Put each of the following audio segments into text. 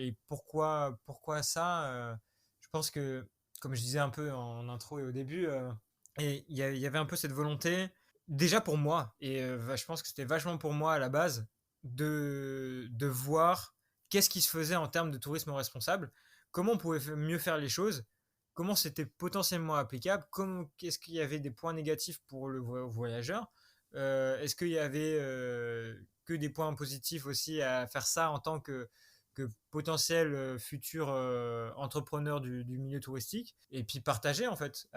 et pourquoi ça. Je pense que, comme je disais un peu en intro et au début, et il y avait un peu cette volonté, déjà pour moi, et je pense que c'était vachement pour moi à la base, de voir qu'est-ce qui se faisait en termes de tourisme responsable, comment on pouvait mieux faire les choses, comment c'était potentiellement applicable, est-ce qu'il y avait des points négatifs pour le voyageur, est-ce qu'il y avait que des points positifs aussi à faire ça en tant que potentiel futur entrepreneur du milieu touristique, et puis partager en fait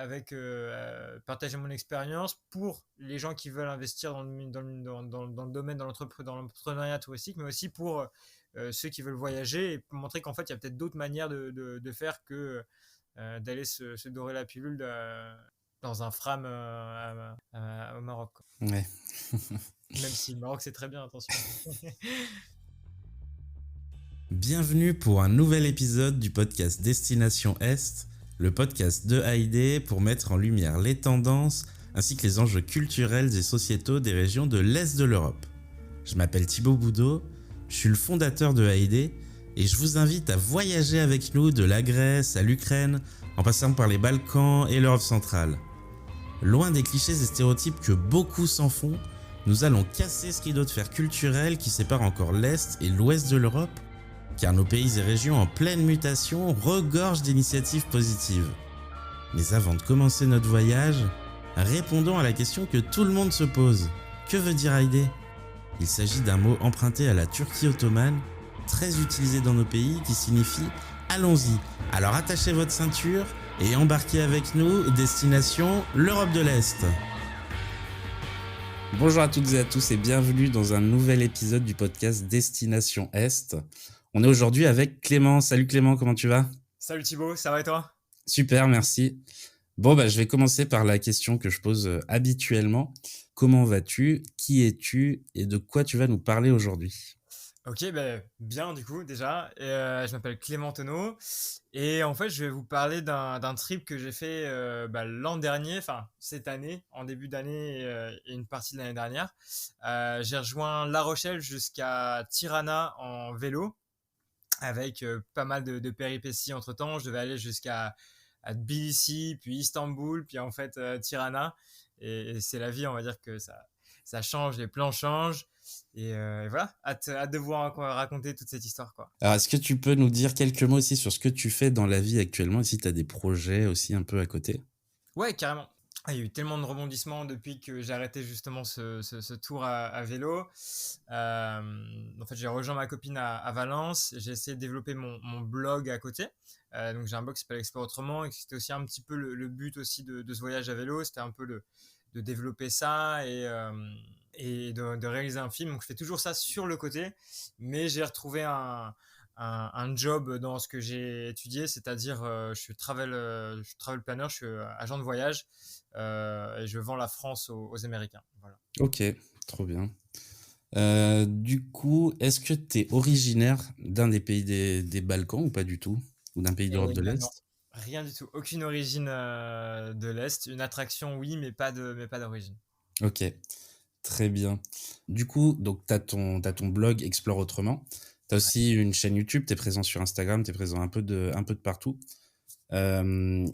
partager mon expérience pour les gens qui veulent investir dans le domaine dans l'entrepreneuriat touristique, mais aussi pour ceux qui veulent voyager, et pour montrer qu'en fait il y a peut-être d'autres manières de faire que d'aller se dorer la pilule dans un fram au Maroc, quoi. Ouais. Même si le Maroc c'est très bien, attention. Bienvenue pour un nouvel épisode du podcast Destination Est, le podcast de Haïdé pour mettre en lumière les tendances ainsi que les enjeux culturels et sociétaux des régions de l'Est de l'Europe. Je m'appelle Thibaut Boudot, je suis le fondateur de Haïdé et je vous invite à voyager avec nous de la Grèce à l'Ukraine en passant par les Balkans et l'Europe centrale. Loin des clichés et stéréotypes que beaucoup s'en font, nous allons casser ce rideau de fer culturel qui sépare encore l'Est et l'Ouest de l'Europe, car nos pays et régions en pleine mutation regorgent d'initiatives positives. Mais avant de commencer notre voyage, répondons à la question que tout le monde se pose. Que veut dire Haïdé ? Il s'agit d'un mot emprunté à la Turquie ottomane, très utilisé dans nos pays, qui signifie « allons-y ». Alors attachez votre ceinture et embarquez avec nous, destination l'Europe de l'Est. Bonjour à toutes et à tous et bienvenue dans un nouvel épisode du podcast Destination Est. On est aujourd'hui avec Clément. Salut Clément, comment tu vas ? Salut Thibaut, ça va et toi ? Super, merci. Bon, je vais commencer par la question que je pose habituellement. Comment vas-tu ? Qui es-tu ? Et de quoi tu vas nous parler aujourd'hui ? Ok, bien du coup déjà. Je m'appelle Clément Tonneau, et en fait je vais vous parler d'un trip que j'ai fait l'an dernier, enfin cette année, en début d'année, et une partie de l'année dernière. J'ai rejoint La Rochelle jusqu'à Tirana en vélo, avec pas mal de péripéties entre-temps. Je devais aller jusqu'à Tbilissi, puis Istanbul, puis en fait Tirana. Et c'est la vie, on va dire que ça change, les plans changent. Et voilà, hâte de vous raconter toute cette histoire, quoi. Alors, est-ce que tu peux nous dire quelques mots aussi sur ce que tu fais dans la vie actuellement et si tu as des projets aussi un peu à côté ? Ouais, carrément. Il y a eu tellement de rebondissements depuis que j'ai arrêté justement ce tour à vélo. En fait, j'ai rejoint ma copine à Valence. J'ai essayé de développer mon blog à côté. Donc, j'ai un blog qui s'appelle Explore Autrement, et c'était aussi un petit peu le but aussi de ce voyage à vélo. C'était un peu de développer ça, et de réaliser un film. Donc, je fais toujours ça sur le côté. Mais j'ai retrouvé un job dans ce que j'ai étudié, c'est-à-dire je suis travel planner, je suis agent de voyage, et je vends la France aux Américains. Voilà. Ok, trop bien. Du coup, est-ce que tu es originaire d'un des pays des Balkans ou pas du tout ? Ou d'un pays d'Europe Et de non, l'Est ? rien du tout. Aucune origine de l'Est. Une attraction, oui, mais pas d'origine. Ok, très bien. Du coup, donc t'as ton blog Explore Autrement. T'as Ouais. aussi une chaîne YouTube, t'es présent sur Instagram, t'es présent un peu de partout.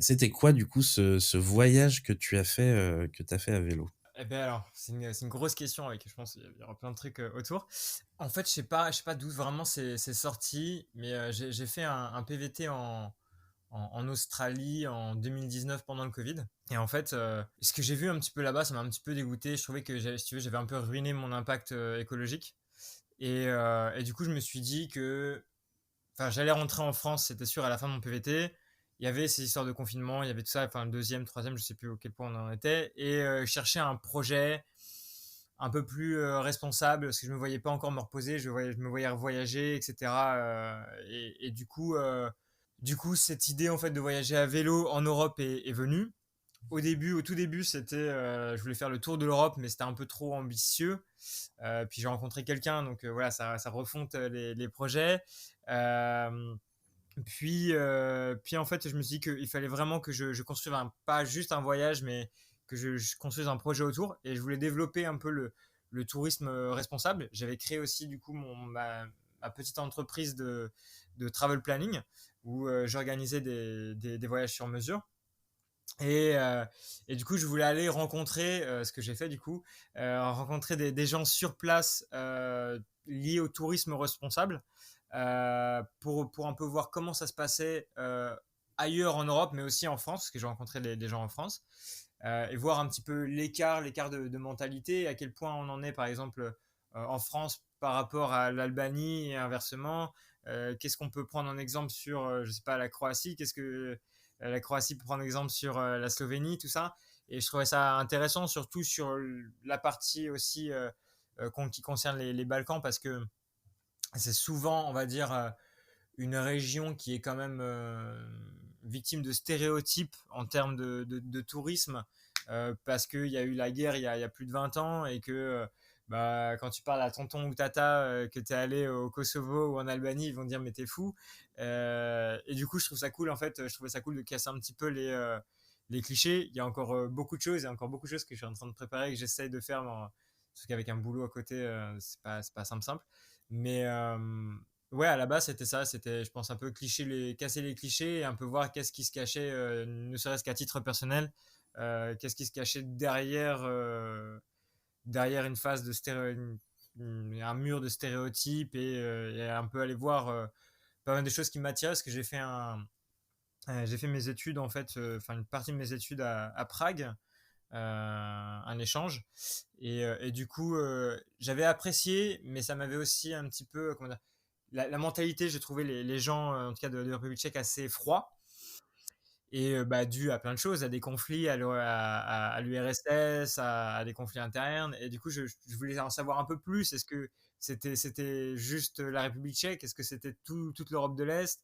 C'était quoi du coup ce voyage que tu as fait, que t'as fait à vélo ? Eh bien alors, c'est une grosse question, avec, je pense, il y aura plein de trucs autour. En fait, je sais pas d'où vraiment c'est sorti, mais j'ai fait un PVT en Australie en 2019 pendant le Covid. Et en fait, ce que j'ai vu un petit peu là-bas, ça m'a un petit peu dégoûté. Je trouvais que si tu veux, j'avais un peu ruiné mon impact écologique. Et du coup, je me suis dit que, enfin, j'allais rentrer en France, c'était sûr, à la fin de mon PVT. Il y avait ces histoires de confinement, il y avait tout ça, enfin, le deuxième, troisième, je sais plus auquel point on en était. Et je cherchais un projet un peu plus responsable, parce que je me voyais pas encore me reposer, je me voyais voyager, etc. Et du coup, cette idée en fait de voyager à vélo en Europe est venue. Au tout début, c'était, je voulais faire le tour de l'Europe, mais c'était un peu trop ambitieux. Puis j'ai rencontré quelqu'un, donc voilà, ça refonte les projets. Euh, puis en fait, je me suis dit qu'il fallait vraiment que je construise pas juste un voyage, mais que je construise un projet autour. Et je voulais développer un peu le tourisme responsable. J'avais créé aussi du coup ma petite entreprise de travel planning où j'organisais des voyages sur mesure. Et, euh, et du coup, je voulais aller rencontrer, ce que j'ai fait du coup, rencontrer des gens sur place liés au tourisme responsable pour un peu voir comment ça se passait ailleurs en Europe, mais aussi en France, parce que j'ai rencontré des gens en France, et voir un petit peu l'écart de mentalité, à quel point on en est par exemple en France par rapport à l'Albanie et inversement. Qu'est-ce qu'on peut prendre en exemple sur, je sais pas, la Croatie, qu'est-ce que la Croatie pour prendre exemple sur la Slovénie, tout ça. Et je trouvais ça intéressant, surtout sur la partie aussi qui concerne les Balkans, parce que c'est souvent, on va dire, une région qui est quand même victime de stéréotypes en termes de tourisme, parce qu'il y a eu la guerre il y a plus de 20 ans et que bah, quand tu parles à tonton ou tata que tu es allé au Kosovo ou en Albanie, ils vont te dire mais t'es fou. Et du coup, je trouve ça cool, en fait, je trouvais ça cool de casser un petit peu les clichés. Il y a encore beaucoup de choses, il y a encore beaucoup de choses que je suis en train de préparer, que j'essaye de faire, parce qu'avec un boulot à côté, c'est pas simple. Mais ouais, à la base, c'était ça. C'était, je pense, un peu casser les clichés et un peu voir qu'est-ce qui se cachait, ne serait-ce qu'à titre personnel, qu'est-ce qui se cachait derrière une phase de un mur de stéréotypes et un peu aller voir pas mal de choses qui m'attirent, parce que j'ai fait mes études, en fait, enfin une partie de mes études à Prague, un échange. Et du coup, j'avais apprécié, mais ça m'avait aussi un petit peu, comment dire, la mentalité, j'ai trouvé les gens, en tout cas de République tchèque, assez froids. Et bah, dû à plein de choses, à des conflits, à l'URSS, à des conflits internes. Et du coup, je voulais en savoir un peu plus. Est-ce que c'était juste la République tchèque? Est-ce que c'était toute l'Europe de l'Est?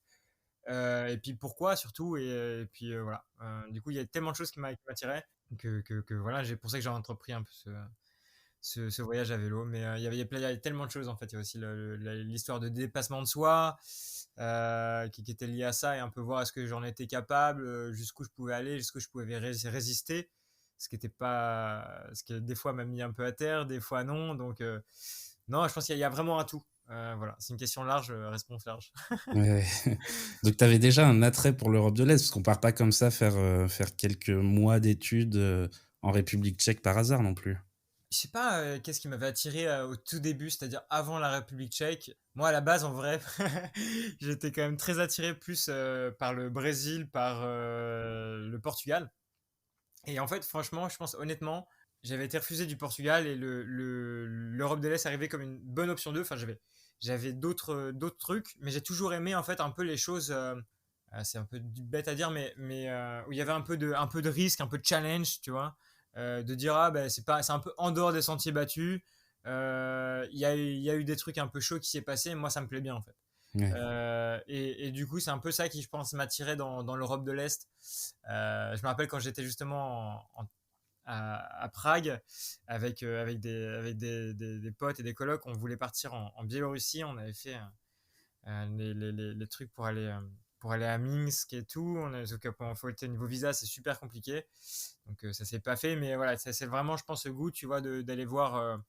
Et puis pourquoi surtout? Et puis voilà. Du coup, il y a tellement de choses qui m'attiraient que voilà, j'ai pour ça que j'ai entrepris un peu ce voyage à vélo. Mais il y avait tellement de choses, en fait. Il y a aussi l'histoire de dépassement de soi qui était liée à ça, et un peu voir est-ce que j'en étais capable, jusqu'où je pouvais aller, jusqu'où je pouvais résister. Ce qui des fois m'a mis un peu à terre, des fois non. Donc non, je pense qu'il y a vraiment un tout. Voilà, c'est une question large, réponse large. Ouais. Donc, tu avais déjà un attrait pour l'Europe de l'Est, parce qu'on part pas comme ça faire quelques mois d'études en République tchèque par hasard non plus. Je sais pas qu'est-ce qui m'avait attiré au tout début, c'est-à-dire avant la République tchèque. Moi, à la base, en vrai, j'étais quand même très attiré plus par le Brésil, par le Portugal. Et en fait, franchement, je pense honnêtement, j'avais été refusé du Portugal, et l'Europe de l'Est arrivait comme une bonne option 2. Enfin, j'avais d'autres trucs, mais j'ai toujours aimé en fait un peu les choses. C'est un peu bête à dire, mais où il y avait un peu de risque, un peu de challenge, tu vois, de dire ah ben c'est un peu en dehors des sentiers battus. Il y a eu des trucs un peu chauds qui s'est passé. Moi, ça me plaît bien, en fait. Ouais. Et du coup, c'est un peu ça qui, je pense, m'attirait dans l'Europe de l'Est. Je me rappelle quand j'étais justement à Prague avec des potes et des colocs, on voulait partir en Biélorussie. On avait fait les trucs pour aller à Minsk et tout. Sauf que faut être niveau visa, c'est super compliqué. Donc ça s'est pas fait. Mais voilà, ça, c'est vraiment, je pense, ce goût, tu vois, d'aller voir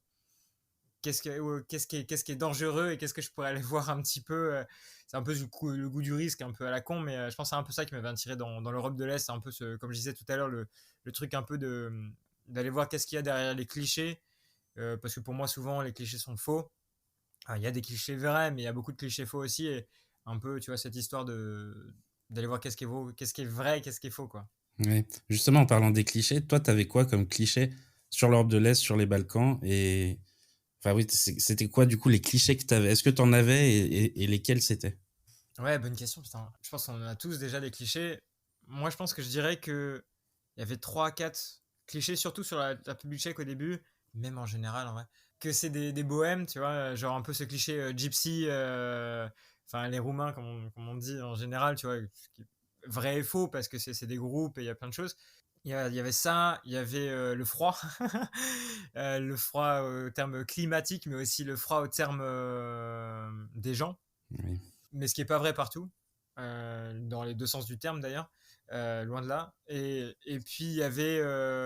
qu'est-ce qui est dangereux et qu'est-ce que je pourrais aller voir un petit peu. C'est un peu le goût du risque, un peu à la con, mais je pense que c'est un peu ça qui m'avait attiré dans l'Europe de l'Est. C'est un peu, comme je disais tout à l'heure, le truc un peu d'aller voir qu'est-ce qu'il y a derrière les clichés. Parce que pour moi, souvent, les clichés sont faux. Il y a des clichés vrais, mais il y a beaucoup de clichés faux aussi. Et un peu, tu vois, cette histoire d'aller voir qu'est-ce qui est vrai et qu'est-ce qui est faux, quoi. Ouais. Justement, en parlant des clichés, toi, tu avais quoi comme cliché sur l'Europe de l'Est, sur les Balkans et... Enfin oui, c'était quoi du coup les clichés que tu avais? Est-ce que tu en avais et lesquels c'était? Ouais, bonne question, putain. Je pense qu'on a tous déjà des clichés. Moi, je pense que je dirais que il y avait 3 4 clichés, surtout sur la République tchèque au début, même en général, en vrai. Que c'est des bohèmes, tu vois, genre un peu ce cliché gypsy, enfin les Roumains, comme on dit en général, tu vois, qui est vrai et faux, parce que c'est des groupes et il y a plein de choses. Il y avait ça, il y avait le froid, le froid au terme climatique, mais aussi le froid au terme des gens, Oui. mais ce qui est pas vrai partout, dans les deux sens du terme d'ailleurs, loin de là. Et puis il y avait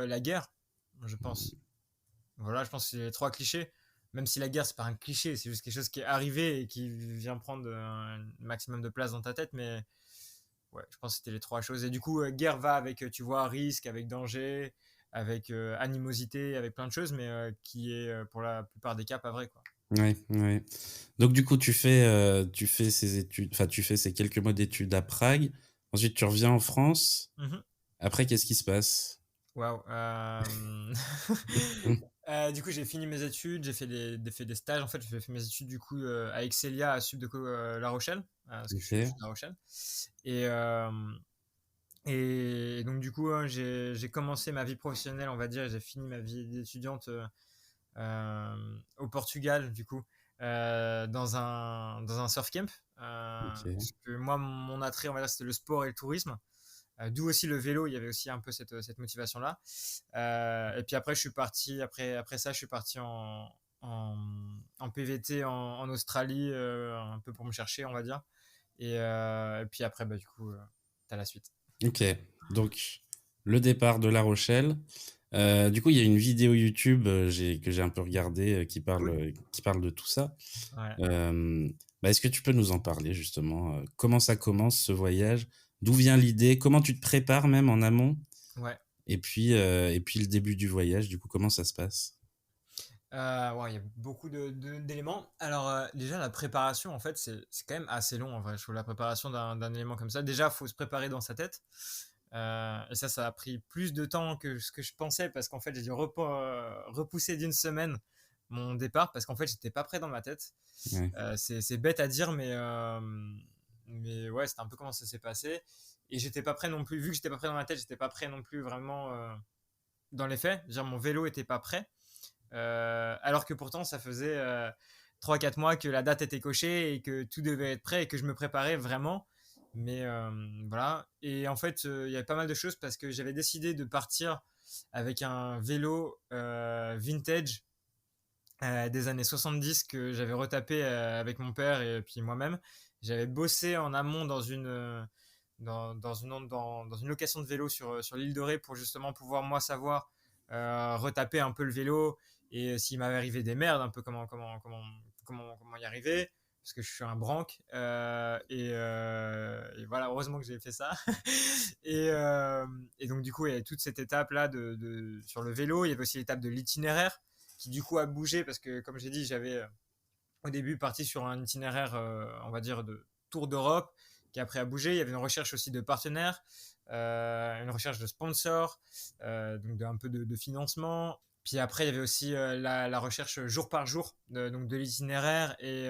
la guerre, je pense. Voilà, je pense que c'est les 3 clichés. même si la guerre c'est pas un cliché, c'est juste quelque chose qui est arrivé et qui vient prendre un maximum de place dans ta tête, mais ouais, je pense que c'était les trois choses. Et du coup, guerre va avec, tu vois, risque, avec danger, avec animosité, avec plein de choses, mais qui est pour la plupart des cas pas vrai, quoi. Ouais, ouais. Donc du coup, tu fais ces études, enfin, tu fais ces quelques mois d'études à Prague. Ensuite, tu reviens en France. Mhm. Après, qu'est-ce qui se passe? Waouh. Du coup, j'ai fini mes études, j'ai fait des stages. En fait, j'ai fait mes études du coup à Excelia, à Subdeco La Rochelle, parce que je suis OK. de La Rochelle. Et, et donc, du coup, hein, j'ai commencé ma vie professionnelle, on va dire, et j'ai fini ma vie d'étudiante au Portugal, du coup, dans un surf camp. OK. Parce que moi, mon attrait, on va dire, c'était le sport et le tourisme. D'où aussi le vélo, il y avait aussi un peu cette motivation-là. Et puis après, je suis parti, après ça, je suis parti en, en PVT en Australie, un peu pour me chercher, on va dire. Et puis après, bah, du coup, t'as la suite. OK. Donc, le départ de La Rochelle. Du coup, il y a une vidéo YouTube que j'ai un peu regardée Cool. qui parle de tout ça. Ouais. Euh, Bah, est-ce que tu peux nous en parler justement? Comment ça commence ce voyage? D'où vient l'idée? Comment tu te prépares même en amont? Ouais. Et puis le début du voyage, du coup, comment ça se passe? Ouais, il y a beaucoup d'éléments. Alors, déjà, la préparation, en fait, c'est quand même assez long, en vrai. Je trouve la préparation d'un élément comme ça. Déjà, il faut se préparer dans sa tête. Et ça a pris plus de temps que ce que je pensais parce qu'en fait, j'ai dû repousser d'une semaine mon départ parce qu'en fait, j'étais pas prêt dans ma tête. Ouais. C'est bête à dire, mais ouais, c'était un peu comment ça s'est passé. Et j'étais pas prêt non plus, vu que j'étais pas prêt dans ma tête, j'étais pas prêt non plus vraiment dans les faits. Dire mon vélo était pas prêt. Alors que pourtant, ça faisait 3-4 mois que la date était cochée et que tout devait être prêt et que je me préparais vraiment. Mais voilà. Et en fait, il y avait pas mal de choses parce que j'avais décidé de partir avec un vélo vintage des années 70 que j'avais retapé avec mon père et puis moi-même. J'avais bossé en amont dans une location de vélo sur l'île de Ré pour justement pouvoir moi savoir retaper un peu le vélo et s'il m'avait arrivé des merdes, un peu comment y arriver parce que je suis un branque et voilà, heureusement que j'ai fait ça. et, euh, et donc du coup il y avait toute cette étape là sur le vélo, il y avait aussi l'étape de l'itinéraire qui du coup a bougé parce que comme j'ai dit j'avais au début parti sur un itinéraire on va dire de tour d'Europe qui après a bougé. Il y avait une recherche aussi de partenaires, une recherche de sponsors, donc un peu de financement. Puis après, il y avait aussi la recherche jour par jour donc de l'itinéraire et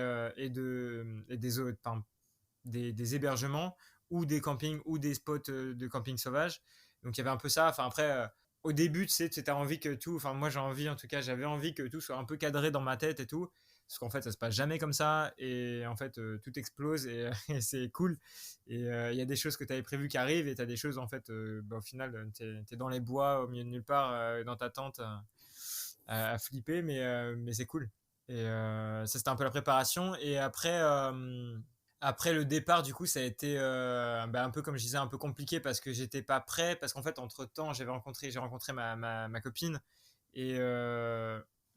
des hébergements ou des campings ou des spots de camping sauvage. Donc il y avait un peu ça. Enfin après, au début, tu sais, tu as envie que tout, enfin moi j'ai envie, en tout cas j'avais envie que tout soit un peu cadré dans ma tête et tout. Parce qu'en fait, ça se passe jamais comme ça et en fait, tout explose et c'est cool. Et il y a des choses que tu avais prévues qui arrivent et tu as des choses en fait, bah, au final, tu es dans les bois, au milieu de nulle part, dans ta tente, à flipper, mais c'est cool. Et ça, c'était un peu la préparation. Et après le départ, du coup, ça a été bah, un peu comme je disais, un peu compliqué parce que j'étais pas prêt. Parce qu'en fait, entre temps, j'ai rencontré ma copine et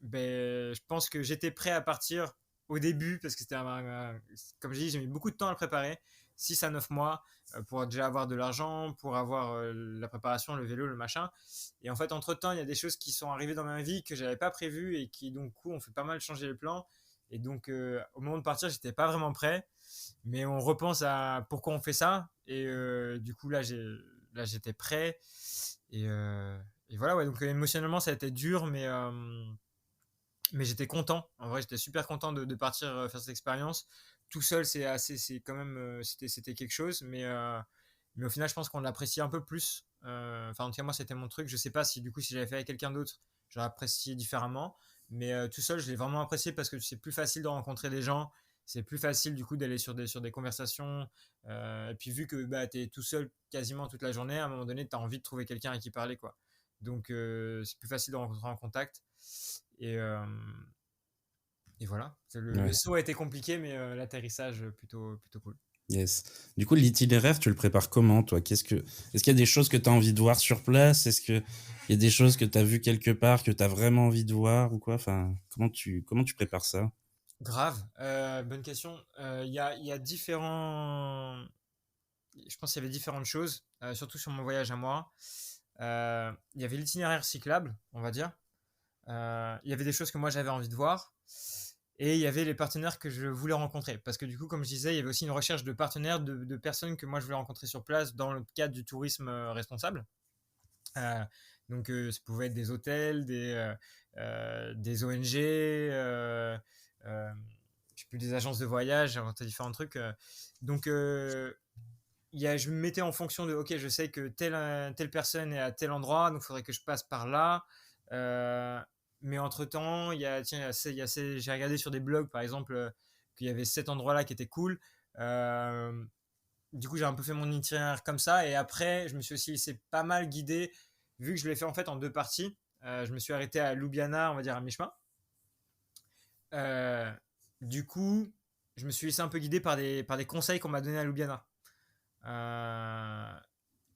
ben, je pense que j'étais prêt à partir au début parce que comme je dis, j'ai mis beaucoup de temps à le préparer, 6 à 9 mois pour déjà avoir de l'argent, pour avoir la préparation, le vélo, le machin. Et en fait, entre temps, il y a des choses qui sont arrivées dans ma vie que j'avais pas prévues et qui, donc, coup, ont fait pas mal changer les plans. Et donc, au moment de partir, j'étais pas vraiment prêt. Mais on repense à pourquoi on fait ça. Et du coup, là, j'étais prêt. Et, euh, et voilà, ouais. Donc, émotionnellement, ça a été dur, mais j'étais content. En vrai, j'étais super content de partir faire cette expérience. Tout seul, c'est quand même, c'était quelque chose. Mais au final, je pense qu'on l'apprécie un peu plus. Enfin, en tout cas, moi, c'était mon truc. Je sais pas si, du coup, si j'avais fait avec quelqu'un d'autre, j'aurais apprécié différemment. Mais tout seul, je l'ai vraiment apprécié parce que c'est plus facile de rencontrer des gens. C'est plus facile, du coup, d'aller sur des conversations. Et puis, vu que bah, tu es tout seul quasiment toute la journée, à un moment donné, tu as envie de trouver quelqu'un à qui parler, quoi. Donc, c'est plus facile de rentrer en contact. Et, euh, et voilà. Le Ouais. saut a été compliqué, mais l'atterrissage plutôt cool. Yes. Du coup, l'itinéraire, tu le prépares comment, toi? Est-ce qu'il y a des choses que tu as envie de voir sur place? Est-ce qu'il y a des choses que tu as vues quelque part, que tu as vraiment envie de voir ou quoi? Enfin, comment tu prépares ça? Grave, bonne question. Il y a différents. Je pense qu'il y avait différentes choses, surtout sur mon voyage à moi. Il y avait l'itinéraire cyclable, on va dire. Il y avait des choses que moi j'avais envie de voir. Et il y avait les partenaires que je voulais rencontrer. Parce que du coup, comme je disais, il y avait aussi une recherche de partenaires, de personnes que moi je voulais rencontrer sur place dans le cadre du tourisme responsable. Euh, donc ça pouvait être des hôtels, des ONG, je sais plus, des agences de voyage, différents trucs. Donc je me mettais en fonction de, ok, je sais que telle personne est à tel endroit, donc il faudrait que je passe par là. Euh, mais entre-temps, tiens, j'ai regardé sur des blogs, par exemple, qu'il y avait cet endroit-là qui était cool. Euh, du coup, j'ai un peu fait mon itinéraire comme ça. Et après, je me suis aussi laissé pas mal guider, vu que je l'ai fait en fait en deux parties. Je me suis arrêté à Ljubljana, on va dire à mi-chemin. Euh, du coup, je me suis laissé un peu guider par des conseils qu'on m'a donnés à Ljubljana. Euh,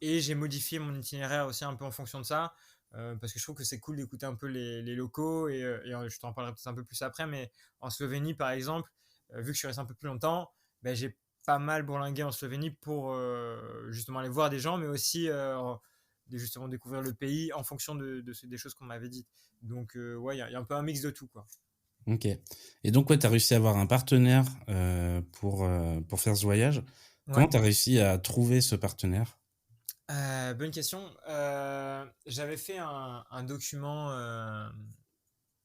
et j'ai modifié mon itinéraire aussi un peu en fonction de ça, parce que je trouve que c'est cool d'écouter un peu les locaux, et je t'en parlerai peut-être un peu plus après, mais en Slovénie par exemple, vu que je suis resté un peu plus longtemps, ben, j'ai pas mal bourlingué en Slovénie pour justement aller voir des gens, mais aussi justement découvrir le pays en fonction des choses qu'on m'avait dites. Donc ouais, il y a un peu un mix de tout, quoi. OK. Et donc, ouais, tu as réussi à avoir un partenaire, pour faire ce voyage. Comment Ouais. tu as réussi à trouver ce partenaire? Bonne question. J'avais fait un document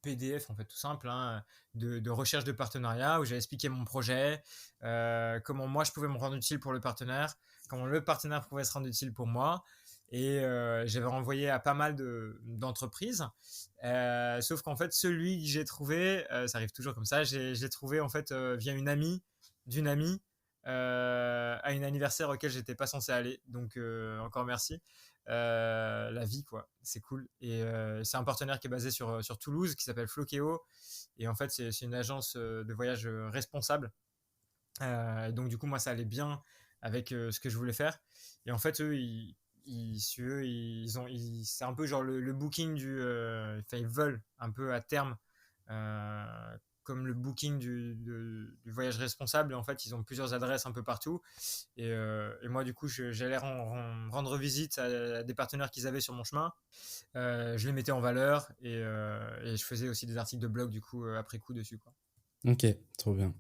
PDF, en fait, tout simple, hein, de recherche de partenariat où j'avais expliqué mon projet, comment moi je pouvais me rendre utile pour le partenaire, comment le partenaire pouvait se rendre utile pour moi. Et j'avais renvoyé à pas mal d'entreprises. Sauf qu'en fait, celui que j'ai trouvé, ça arrive toujours comme ça, j'ai trouvé en fait via une amie d'une amie, à un anniversaire auquel j'étais pas censé aller. Donc encore merci. La vie, quoi, c'est cool. Et c'est un partenaire qui est basé sur Toulouse, qui s'appelle Flokeo. Et en fait, c'est une agence de voyage responsable. Donc du coup, moi, ça allait bien avec ce que je voulais faire. Et en fait, eux, c'est un peu genre le booking enfin, ils veulent un peu à terme, euh, comme le booking du voyage responsable. Et en fait, ils ont plusieurs adresses un peu partout. Et moi, du coup, j'allais rendre visite à des partenaires qu'ils avaient sur mon chemin. Je les mettais en valeur, et je faisais aussi des articles de blog, du coup, après coup dessus, quoi. OK, trop bien.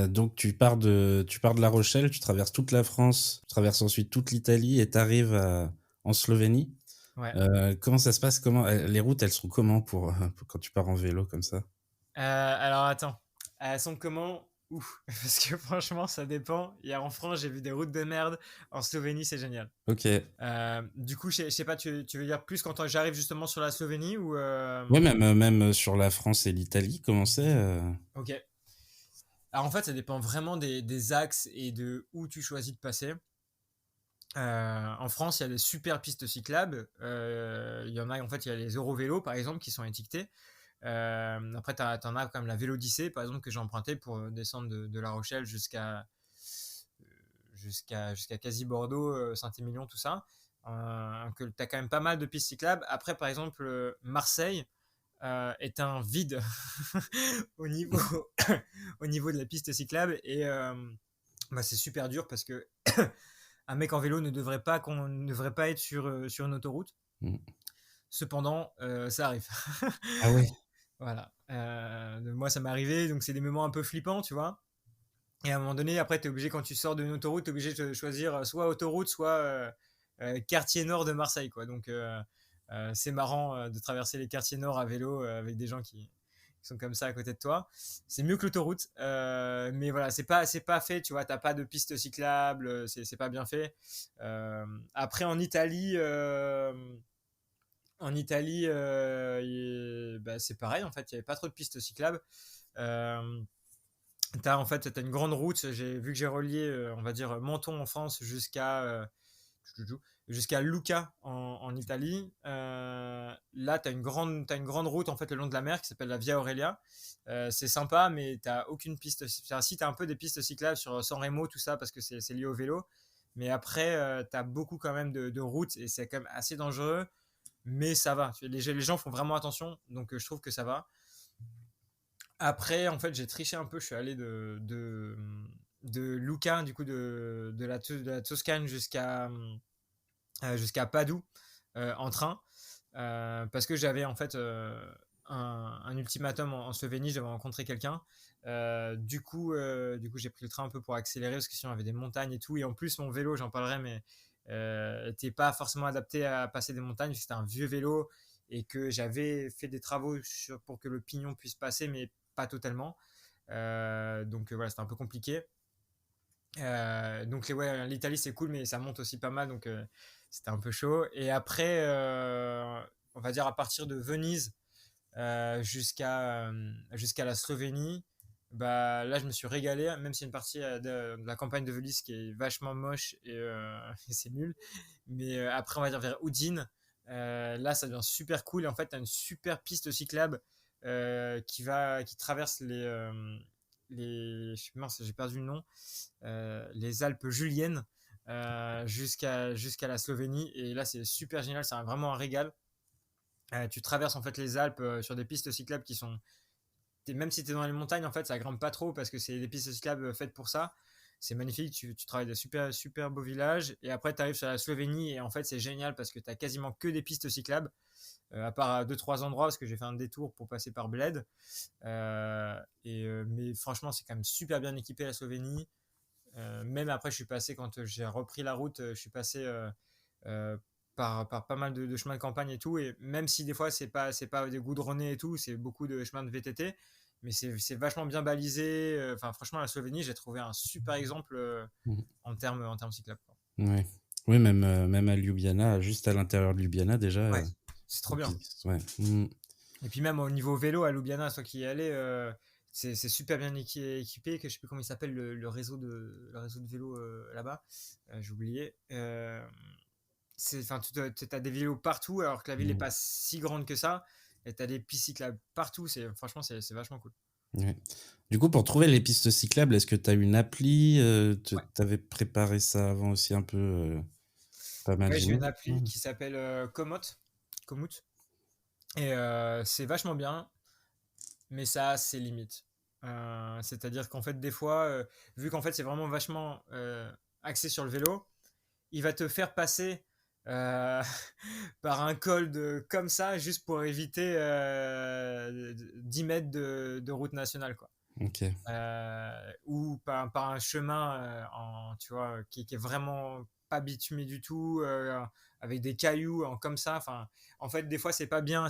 Donc tu pars de La Rochelle, tu traverses toute la France, tu traverses ensuite toute l'Italie et tu arrives en Slovénie. Ouais. Comment ça se passe? Les routes, elles sont comment pour quand tu pars en vélo comme ça? Alors attends, elles sont comment? Ouf, parce que franchement, ça dépend. Hier en France, j'ai vu des routes de merde. En Slovénie, c'est génial. OK. Du coup, je sais pas, tu veux dire plus quand j'arrive justement sur la Slovénie ou Ouais, même sur la France et l'Italie, comment c'est? Ok. Alors en fait, ça dépend vraiment des axes et de où tu choisis de passer. En France, il y a des super pistes cyclables. Il y en a, en fait, il y a les Eurovélos, par exemple, qui sont étiquetés. Après, t'en as comme la Vélodyssée, par exemple, que j'ai emprunté pour descendre de La Rochelle jusqu'à quasi Bordeaux, Saint-Émilion, tout ça. Que t'as quand même pas mal de pistes cyclables. Après, par exemple, Marseille est un vide au niveau, au niveau de la piste cyclable, et bah, c'est super dur parce que un mec en vélo ne devrait pas être sur une autoroute. Mmh. Cependant, ça arrive. Ah ouais? Voilà. Moi, ça m'est arrivé, donc c'est des moments un peu flippants, tu vois. Et à un moment donné, après, t'es obligé, quand tu sors d'une autoroute, t'es obligé de choisir soit autoroute, soit quartier nord de Marseille, quoi. Donc, c'est marrant de traverser les quartiers nord à vélo avec des gens qui sont comme ça à côté de toi. C'est mieux que l'autoroute, mais voilà, c'est pas fait, tu vois. T'as pas de piste cyclable, c'est pas bien fait. Après, en Italie, bah, c'est pareil, en fait, il n'y avait pas trop de pistes cyclables. Euh, en fait, t'as une grande route. J'ai vu que j'ai relié, on va dire, Menton en France jusqu'à jusqu'à Lucca en Italie. Là, tu as une grande route en fait le long de la mer qui s'appelle la Via Aurelia. C'est sympa, mais tu n'as aucune piste. Enfin, si, tu as un peu des pistes cyclables sur San Remo, tout ça, parce que c'est lié au vélo. Mais après, tu as beaucoup quand même de routes et c'est quand même assez dangereux. Mais ça va. Les gens font vraiment attention, donc je trouve que ça va. Après, en fait, j'ai triché un peu. Je suis allé de Lucca, du coup, de la Toscane jusqu'à Padoue en train. Parce que j'avais en fait un ultimatum en Slovénie, j'avais rencontré quelqu'un. Du coup, j'ai pris le train un peu pour accélérer parce que sinon, il y avait des montagnes et tout. Et en plus, mon vélo, j'en parlerai, mais n'était pas forcément adapté à passer des montagnes. C'était un vieux vélo et que j'avais fait des travaux pour que le pignon puisse passer, mais pas totalement. Donc voilà, c'était un peu compliqué. Donc ouais, l'Italie c'est cool, mais ça monte aussi pas mal, donc c'était un peu chaud. Et après, on va dire à partir de Venise jusqu'à la Slovénie, bah là je me suis régalé, même si une partie de la campagne de Venise qui est vachement moche et c'est nul. Mais après, on va dire vers Udine, là ça devient super cool. Et en fait, tu as une super piste cyclable qui traverse mince, j'ai perdu le nom, les Alpes Juliennes jusqu'à la Slovénie. Et là, c'est super génial, c'est vraiment un régal. Tu traverses en fait les Alpes sur des pistes cyclables qui sont. Même si tu es dans les montagnes, en fait, ça grimpe pas trop parce que c'est des pistes cyclables faites pour ça. C'est magnifique, tu travailles des super, super beaux villages. Et après, tu arrives sur la Slovénie et en fait, c'est génial parce que tu as quasiment que des pistes cyclables, à part à 2-3 endroits parce que j'ai fait un détour pour passer par Bled. Mais franchement, c'est quand même super bien équipé la Slovénie. Même après, je suis passé, quand j'ai repris la route, je suis passé euh, par pas mal de chemins de campagne et tout. Et même si des fois, c'est pas des goudronnés et tout, c'est beaucoup de chemins de VTT, mais c'est vachement bien balisé. Enfin, franchement, la Slovénie, j'ai trouvé un super exemple Mhm. en termes cyclables, quoi. Ouais. Oui, même à Ljubljana, juste à l'intérieur de Ljubljana, déjà. Ouais, c'est trop bien. Ouais. Mhm. Et puis même au niveau vélo à Ljubljana, toi qui y allais, c'est super bien équipé, que je sais plus comment il s'appelle le réseau de vélo là-bas, j'ai oublié. Enfin, tu as des vélos partout alors que la ville n'est Mhm. pas si grande que ça. Et tu as des pistes cyclables partout. Franchement, c'est vachement cool. Ouais. Du coup, pour trouver les pistes cyclables, est-ce que tu as une appli? Tu Ouais, avais préparé ça avant aussi un peu, pas mal, ouais, j'ai une j'imagine. appli qui s'appelle Komoot. Et c'est vachement bien, mais ça a ses limites. C'est-à-dire qu'en fait, des fois, vu qu'en fait, c'est vraiment vachement axé sur le vélo, il va te faire passer euh, par un col comme ça, juste pour éviter 10 mètres de route nationale, quoi. Ok. Ou par un chemin tu vois, qui est vraiment pas bitumé du tout, avec des cailloux comme ça. Enfin, en fait, des fois, c'est pas bien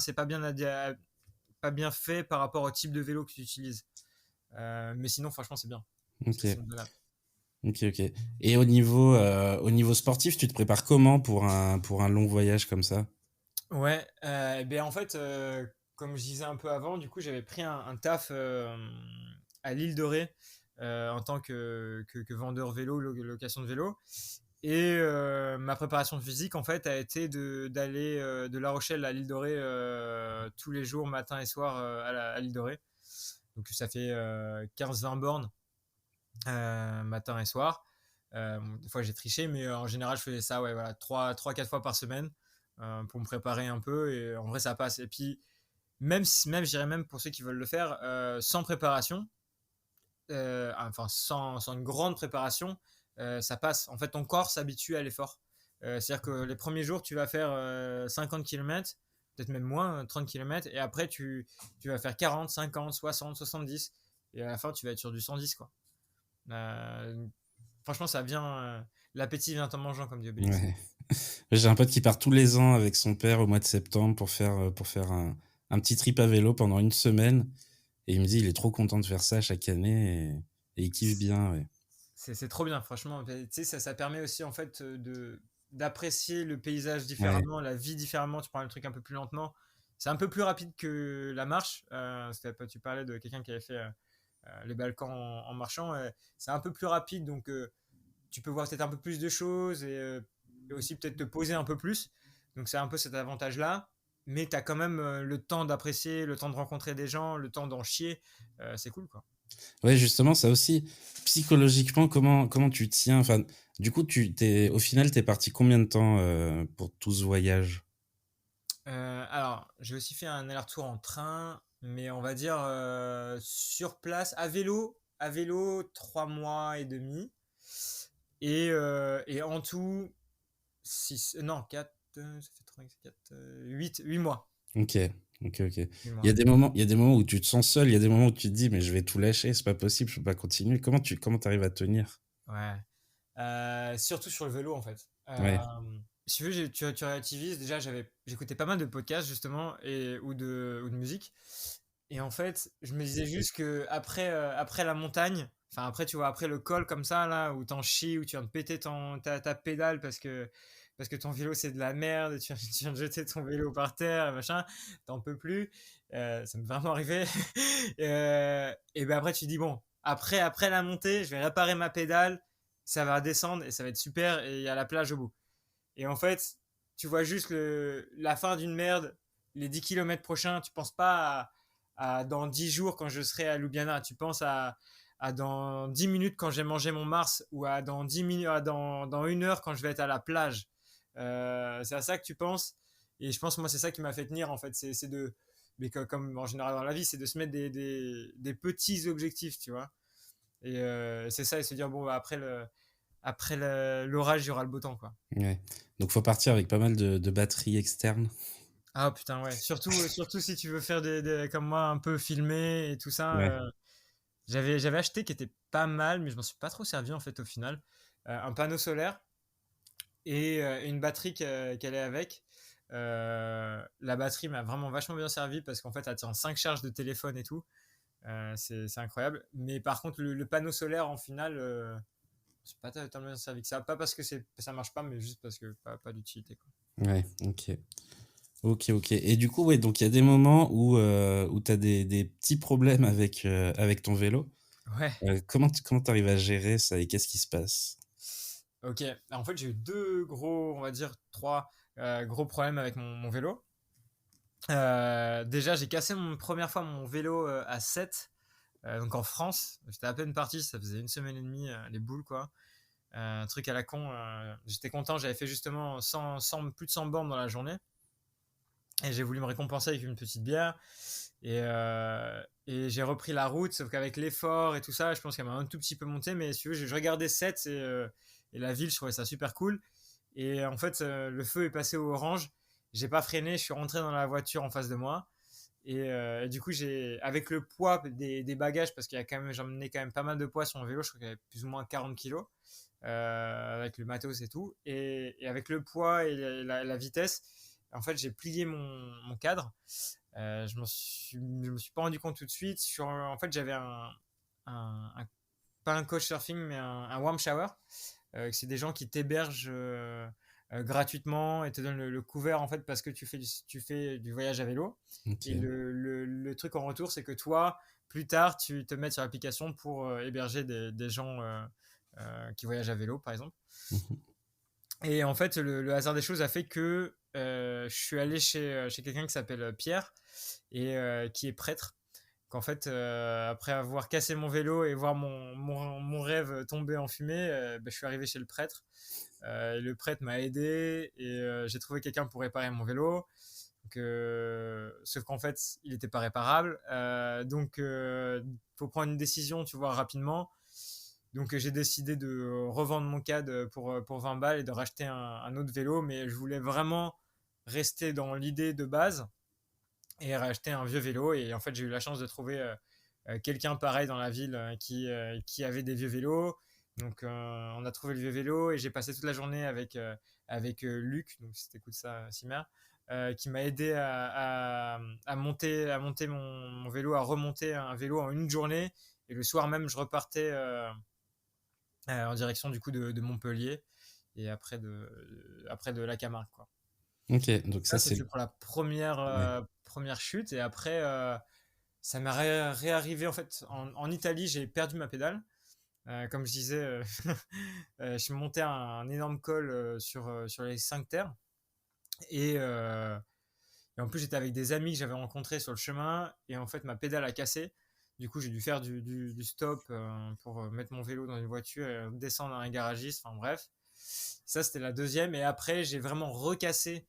fait par rapport au type de vélo que tu utilises. Mais sinon, franchement, c'est bien. Ok. C'est une bonne app. Ok, ok. Et au niveau sportif, tu te prépares comment pour un long voyage comme ça? Ouais, ben en fait, comme je disais un peu avant, du coup, j'avais pris un taf à l'île de Ré en tant que vendeur vélo, location de vélo. Et ma préparation physique, en fait, a été d'aller de La Rochelle à l'île de Ré tous les jours, matin et soir, à l'île de Ré. Donc ça fait 15-20 bornes matin et soir. Des fois, j'ai triché, mais en général, je faisais ça, ouais, voilà, 3-4 fois par semaine pour me préparer un peu. Et en vrai, ça passe. Et puis, même je dirais même pour ceux qui veulent le faire sans préparation, enfin sans une grande préparation, ça passe. En fait, ton corps s'habitue à l'effort. C'est-à-dire que les premiers jours, tu vas faire 50 km, peut-être même moins, 30 km, et après, tu vas faire 40, 50, 60, 70, et à la fin, tu vas être sur du 110, quoi. Euh, Franchement, ça vient. L'appétit vient en mangeant, comme dit Obélix. Ouais. J'ai un pote qui part tous les ans avec son père au mois de septembre pour faire un petit trip à vélo pendant une semaine. Et il me dit, il est trop content de faire ça chaque année et il kiffe bien. Ouais. C'est trop bien, franchement. Tu sais, ça permet aussi, en fait, d'apprécier le paysage Ouais. différemment, la vie différemment. Tu prends le truc un peu plus lentement. C'est un peu plus rapide que la marche. Tu parlais de quelqu'un qui avait fait les Balkans en marchant. C'est un peu plus rapide, donc tu peux voir peut-être un peu plus de choses. et aussi peut-être te poser un peu plus. Donc c'est un peu cet avantage-là. Mais tu as quand même le temps d'apprécier, le temps de rencontrer des gens, le temps d'en chier. C'est cool, quoi. Ouais, justement, ça aussi, psychologiquement, comment tu tiens? Enfin, du coup, au final, t'es parti combien de temps pour tout ce voyage? Alors, j'ai aussi fait un aller-retour en train, mais on va dire sur place, à vélo 3 mois et demi. Et en tout, 6, non, 4, ça fait 3, 4, 8 mois. Ok, ok. 8 Il y a mois. des moments, il y a des moments où tu te sens seul, il y a des moments où tu te dis, mais je vais tout lâcher, c'est pas possible, je peux pas continuer. Comment t'arrives à tenir? Ouais. Surtout sur le vélo, en fait. Ouais, Si tu veux, tu relativises. Déjà, j'écoutais pas mal de podcasts, justement, ou de musique. Et en fait, je me disais juste que après la montagne, enfin après tu vois, après le col comme ça là, où t'en chies, où tu viens de péter ta pédale parce que ton vélo c'est de la merde, et tu viens de jeter ton vélo par terre, et machin, t'en peux plus. Ça m'est vraiment arrivé. Et ben après tu dis bon, après la montée, je vais réparer ma pédale, ça va descendre et ça va être super et il y a la plage au bout. Et en fait, tu vois juste la fin d'une merde, les 10 kilomètres prochains, tu penses pas à dans 10 jours quand je serai à Ljubljana, tu penses à dans 10 minutes quand j'ai mangé mon Mars ou à dans 10 minutes, dans 1 heure quand je vais être à la plage. C'est à ça que tu penses. Et je pense, moi, c'est ça qui m'a fait tenir en fait. C'est de, mais comme en général dans la vie, c'est de se mettre des petits objectifs, tu vois. Et c'est ça, et se dire, bon, bah, après l'orage, il y aura le beau temps, quoi. ouais. Donc, faut partir avec pas mal de batteries externes. Ah putain, ouais. Surtout si tu veux faire comme moi, un peu filmer et tout ça. Ouais, J'avais acheté qui était pas mal, mais je m'en suis pas trop servi en fait au final. Un panneau solaire et une batterie qu'elle est avec. La batterie m'a vraiment vachement bien servi parce qu'en fait, elle tient 5 charges de téléphone et tout. C'est incroyable. Mais par contre, le panneau solaire en final, c'est pas tellement bien servi que ça. Pas parce que ça marche pas, mais juste parce que pas d'utilité, quoi. ouais, ok. Ok. Et du coup, ouais, donc il y a des moments où tu as des petits problèmes avec ton vélo. Ouais. Comment t'arrives à gérer ça et qu'est-ce qui se passe? Ok, en fait j'ai eu deux gros, on va dire trois gros problèmes avec mon vélo. Déjà j'ai cassé première fois mon vélo à 7, donc en France. J'étais à peine parti, ça faisait 1 semaine et demie, les boules quoi. Un truc à la con, j'étais content, j'avais fait justement plus de 100 bornes dans la journée. Et j'ai voulu me récompenser avec une petite bière. Et j'ai repris la route, sauf qu'avec l'effort et tout ça, je pense qu'elle m'a un tout petit peu monté. Mais si tu veux, je regardais 7 et la ville, je trouvais ça super cool. Et en fait, le feu est passé au orange. J'ai pas freiné, je suis rentré dans la voiture en face de moi. Et du coup, avec le poids des bagages, parce qu'il y a quand même, j'emmenais quand même pas mal de poids sur mon vélo, je crois qu'il y avait plus ou moins 40 kilos, avec le matos et tout. Et avec le poids et la vitesse, en fait, j'ai plié mon cadre. Je me suis pas rendu compte tout de suite. En fait, j'avais pas un coach surfing, mais un warm shower. C'est des gens qui t'hébergent gratuitement et te donnent le couvert en fait parce que tu fais du voyage à vélo. Et Ok. le truc en retour, c'est que toi, plus tard, tu te mets sur l'application pour héberger des gens qui voyagent à vélo, par exemple. Mhm. Et en fait, le hasard des choses a fait que je suis allé chez quelqu'un qui s'appelle Pierre et qui est prêtre. Qu'en fait, après avoir cassé mon vélo et voir mon rêve tomber en fumée, bah, je suis arrivé chez le prêtre. Et le prêtre m'a aidé et j'ai trouvé quelqu'un pour réparer mon vélo. Donc, sauf qu'en fait, il n'était pas réparable. Donc, faut prendre une décision, tu vois, rapidement. Donc j'ai décidé de revendre mon CAD pour 20 balles et de racheter un autre vélo, mais je voulais vraiment rester dans l'idée de base et racheter un vieux vélo. Et en fait, j'ai eu la chance de trouver quelqu'un pareil dans la ville qui avait des vieux vélos. Donc on a trouvé le vieux vélo et j'ai passé toute la journée avec Luc, donc c'était coup de ça, Simer, qui m'a aidé à monter mon vélo, à remonter un vélo en une journée. Et le soir même, je repartais en direction du coup de Montpellier et après de la Camargue, quoi. Ok, donc Ça, ça c'est... c'était pour la Ouais. première chute. Et après, ça m'est réarrivé en fait. En Italie, j'ai perdu ma pédale. Comme je disais, je suis monté un énorme col sur les 5 terres. Et en plus, j'étais avec des amis que j'avais rencontrés sur le chemin. Et en fait, ma pédale a cassé. Du coup, j'ai dû faire du stop pour mettre mon vélo dans une voiture et descendre à un garagiste. Enfin bref, ça c'était la deuxième. Et après, j'ai vraiment recassé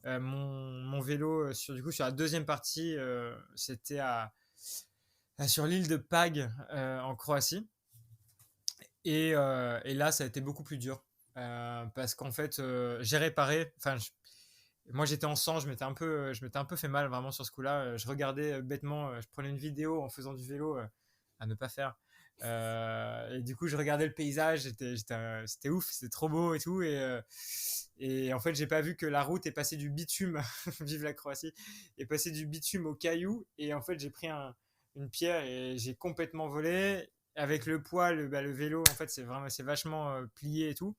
mon vélo sur la deuxième partie. C'était sur l'île de Pag en Croatie. Et là, ça a été beaucoup plus dur. Parce qu'en fait, j'ai réparé. Enfin, moi, j'étais en sang, je m'étais un peu fait mal vraiment sur ce coup-là. Je regardais bêtement, je prenais une vidéo en faisant du vélo à ne pas faire. Et du coup, je regardais le paysage, c'était ouf, c'était trop beau et tout. Et en fait, j'ai pas vu que la route est passée du bitume, vive la Croatie, est passée du bitume au caillou. Et en fait, j'ai pris une pierre et j'ai complètement volé. Avec le poids, le vélo, en fait, c'est vachement plié et tout.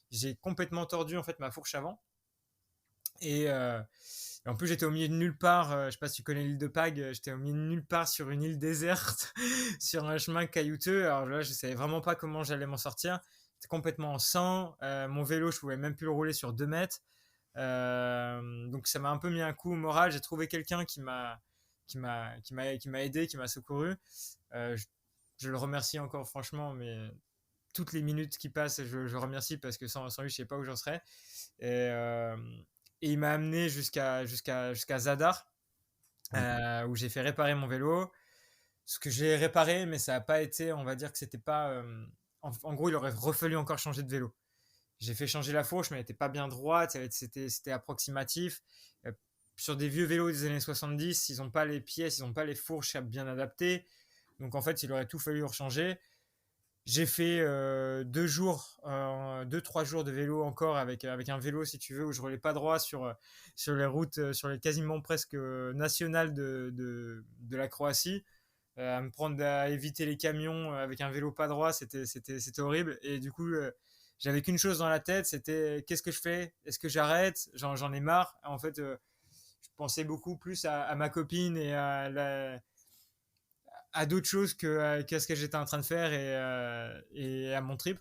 J'ai complètement tordu en fait ma fourche avant. Et, euh, et en plus, j'étais au milieu de nulle part. Je sais pas si tu connais l'île de Pag. J'étais au milieu de nulle part sur une île déserte, sur un chemin caillouteux. Alors là, je savais vraiment pas comment j'allais m'en sortir. C'était complètement en sang. Mon vélo, je pouvais même plus le rouler sur 2 mètres. Donc ça m'a un peu mis un coup au moral. J'ai trouvé quelqu'un qui m'a aidé, qui m'a secouru. Je le remercie encore franchement, mais toutes les minutes qui passent, je remercie parce que sans lui, je sais pas où j'en serais. Et, euh, et il m'a amené jusqu'à Zadar, où j'ai fait réparer mon vélo. Ce que j'ai réparé, mais ça n'a pas été, on va dire que c'était pas. En gros, il aurait fallu encore changer de vélo. J'ai fait changer la fourche, mais elle n'était pas bien droite, c'était approximatif. Euh, sur des vieux vélos des années 70, ils n'ont pas les pièces, ils n'ont pas les fourches bien adaptées. Donc en fait, il aurait tout fallu rechanger. J'ai fait 2 jours, 2-3 jours de vélo encore avec un vélo, si tu veux, où je roulais pas droit sur les routes, sur les quasiment presque nationales de la Croatie. À éviter les camions avec un vélo pas droit, c'était horrible. Et du coup, j'avais qu'une chose dans la tête, c'était qu'est-ce que je fais? Est-ce que j'arrête? J'en ai marre. En fait, je pensais beaucoup plus à ma copine et à d'autres choses qu'à ce que j'étais en train de faire et à mon trip.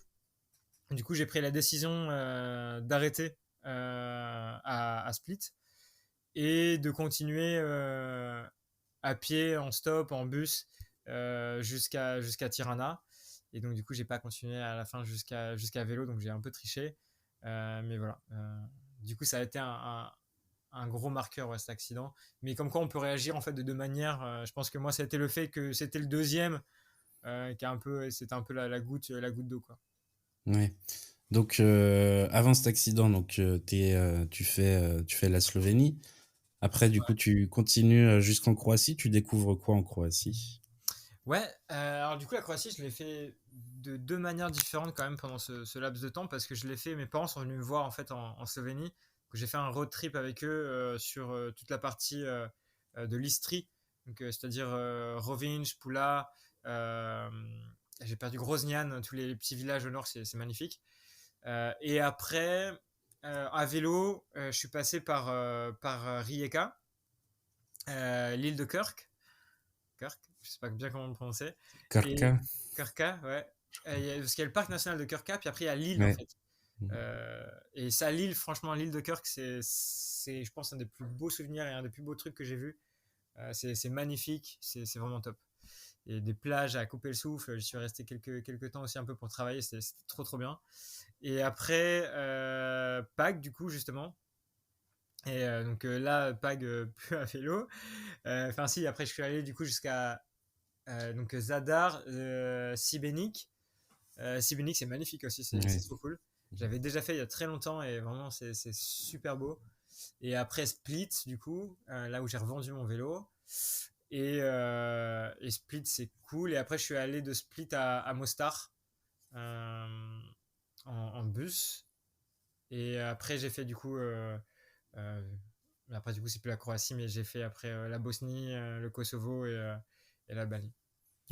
Du coup, j'ai pris la décision d'arrêter à Split et de continuer à pied, en stop, en bus jusqu'à Tirana. Et donc, du coup, j'ai pas continué à la fin jusqu'à vélo, donc j'ai un peu triché. Mais voilà. Du coup, ça a été un gros marqueur, ouais, cet accident. Mais comme quoi on peut réagir en fait de 2 manières. Je pense que moi, ça a été le fait que c'était le deuxième c'était un peu la goutte d'eau, quoi. Ouais. Donc, avant cet accident, donc, tu fais la Slovénie. Après, du coup, tu continues jusqu'en Croatie. Tu découvres quoi en Croatie? Ouais, alors du coup, la Croatie, je l'ai fait de 2 manières différentes quand même pendant ce laps de temps parce que je l'ai fait, mes parents sont venus me voir en fait en Slovénie. Que j'ai fait un road trip avec eux sur toute la partie de l'Istrie, donc c'est-à-dire Rovinj, Pula, euh, j'ai perdu Groznian, tous les petits villages au nord, c'est magnifique. Et après, à vélo, je suis passé par Rijeka, l'île de Kirk, je sais pas bien comment le prononcer. Et Krka? Krka, ouais. Parce qu'il y a le parc national de Krka, puis après il y a l'île en Ouais. fait. Et ça, l'île, franchement, l'île de Kirk, c'est, je pense, un des plus beaux souvenirs et un des plus beaux trucs que j'ai vu. C'est magnifique, c'est vraiment top. Et des plages à couper le souffle. Je suis resté quelques temps aussi un peu pour travailler, c'était trop trop bien. Et après, Pâques, du coup, justement. Et donc là, Pâques, plus à vélo. Enfin, si, après, je suis allé du coup jusqu'à donc Zadar, Sibénik. Sibénik, c'est magnifique aussi, c'est Ouais. trop cool. J'avais déjà fait il y a très longtemps et vraiment, c'est super beau. Et après Split, du coup, là où j'ai revendu mon vélo. Et Split, c'est cool. Et après, je suis allé de Split à Mostar euh, en bus. Et après, j'ai fait du coup. Euh, Après, du coup, c'est plus la Croatie, mais j'ai fait après la Bosnie, le Kosovo et l'Albanie.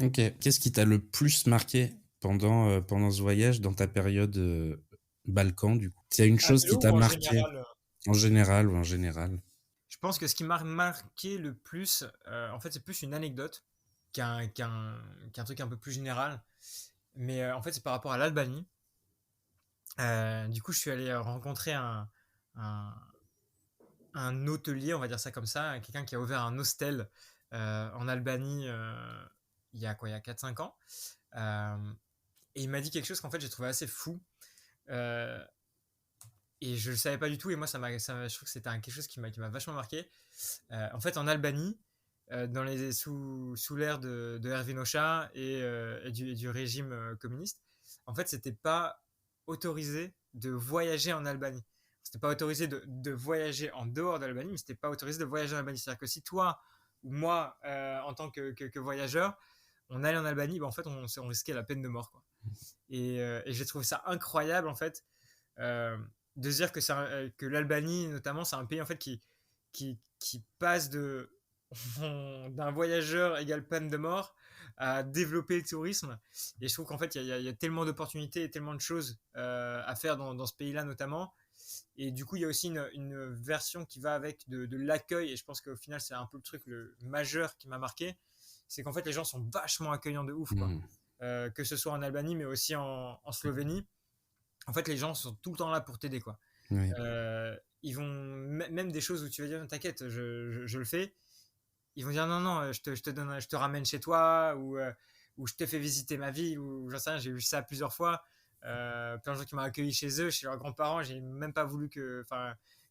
Ok. Qu'est-ce qui t'a le plus marqué pendant ce voyage dans ta période Balkan, du coup? S'il y a une À chose qui vélo t'a ou en marqué général? en général ou en général? Je pense que ce qui m'a marqué le plus, en fait, c'est plus une anecdote qu'un truc un peu plus général. Mais en fait, c'est par rapport à l'Albanie. Du coup, je suis allé rencontrer un, un hôtelier, on va dire ça comme ça, quelqu'un qui a ouvert un hostel en Albanie il y a quoi, il y a 4-5 ans. Euh, et il m'a dit quelque chose qu'en fait j'ai trouvé assez fou. Euh, et je le savais pas du tout. Et moi, je trouve que c'était quelque chose qui m'a vachement marqué. En fait, en Albanie, sous l'ère de Hervé Nocha et du régime communiste, en fait, c'était pas autorisé de voyager en Albanie. C'était pas autorisé de voyager en dehors d'Albanie, mais c'était pas autorisé de voyager en Albanie. C'est-à-dire que si toi ou moi, en tant que voyageur, on allait en Albanie, ben en fait, on risquait la peine de mort, quoi. Et j'ai trouvé ça incroyable, en fait, euh, de se dire que l'Albanie, notamment, c'est un pays, en fait, qui passe d'un voyageur égale peine de mort à développer le tourisme. Et je trouve qu'en fait, il y a tellement d'opportunités et tellement de choses à faire dans ce pays-là, notamment. Et du coup, il y a aussi une version qui va avec de l'accueil. Et je pense qu'au final, c'est un peu le truc le majeur qui m'a marqué. C'est qu'en fait, les gens sont vachement accueillants de ouf, quoi. Mm. Que ce soit en Albanie, mais aussi en Slovénie. En fait, les gens sont tout le temps là pour t'aider, quoi. Oui. Ils vont même des choses où tu vas dire t'inquiète, je le fais. Ils vont dire non non, je te ramène chez toi ou je te fais visiter ma ville ou j'en sais rien. J'ai eu ça plusieurs fois. Plein de gens qui m'ont accueilli chez eux, chez leurs grands-parents. J'ai même pas voulu que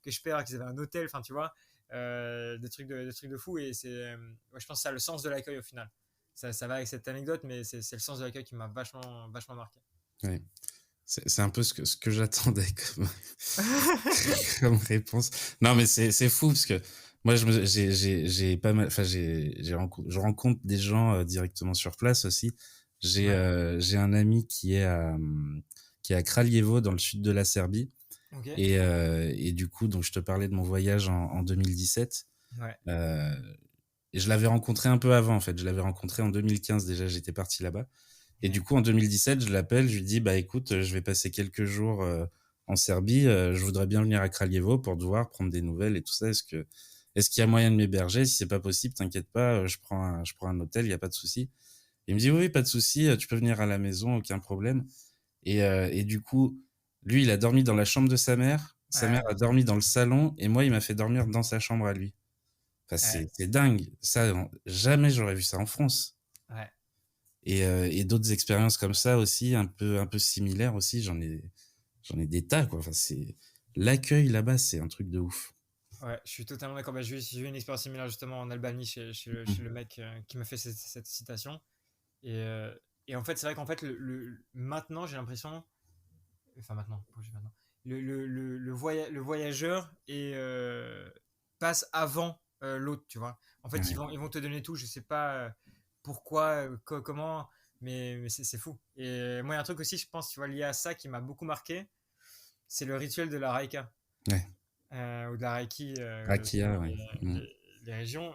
je paie alors qu'ils avaient un hôtel. Enfin tu vois, des trucs de fou et ouais, je pense que c'est ça le sens de l'accueil au final. Ça va avec cette anecdote, mais c'est le sens de l'accueil qui m'a vachement marqué. Oui. C'est un peu ce que j'attendais comme, comme réponse. Non, mais c'est fou parce que moi, j'ai pas mal, enfin, je rencontre des gens directement sur place aussi. Ouais, J'ai un ami qui est à Kraljevo dans le sud de la Serbie. ok, Et du coup, donc je te parlais de mon voyage en 2017. ouais, Euh, et je l'avais rencontré un peu avant, en fait. Je l'avais rencontré en 2015 déjà, j'étais parti là-bas. Et du ok, coup, en 2017, je l'appelle, je lui dis, bah écoute, je vais passer quelques jours en Serbie, je voudrais bien venir à Kraljevo pour te voir, prendre des nouvelles et tout ça. Est-ce qu'il y a moyen de m'héberger? Si c'est pas possible, t'inquiète pas, je prends un hôtel, il y a pas de souci. Il me dit, oui, pas de souci, tu peux venir à la maison, aucun problème. Et du coup, lui, il a dormi dans la chambre de sa mère ouais, a dormi dans le salon, et moi, il m'a fait dormir dans sa chambre à lui. Enfin, ouais, c'est dingue. Ça, jamais j'aurais vu ça en France. ouais. Et d'autres expériences comme ça aussi, un peu similaires aussi, j'en ai des tas, quoi. Enfin, l'accueil là-bas, c'est un truc de ouf. Ouais, je suis totalement d'accord. Bah, j'ai eu une expérience similaire justement en Albanie chez le Mm. mec qui m'a fait cette citation. Et, euh, et en fait, c'est vrai qu'en fait, maintenant, j'ai l'impression. Enfin, maintenant, pourquoi je dis maintenant le voyageur passe avant l'autre, tu vois. En fait, ils Ouais, vont, ils vont te donner tout. Je sais pas pourquoi, comment, mais c'est fou. Et moi, il y a un truc aussi, je pense, tu vois, lié à ça qui m'a beaucoup marqué, c'est le rituel de la Raika. ouais. Ou de la Reiki selon Rakia, ouais. Mm. les régions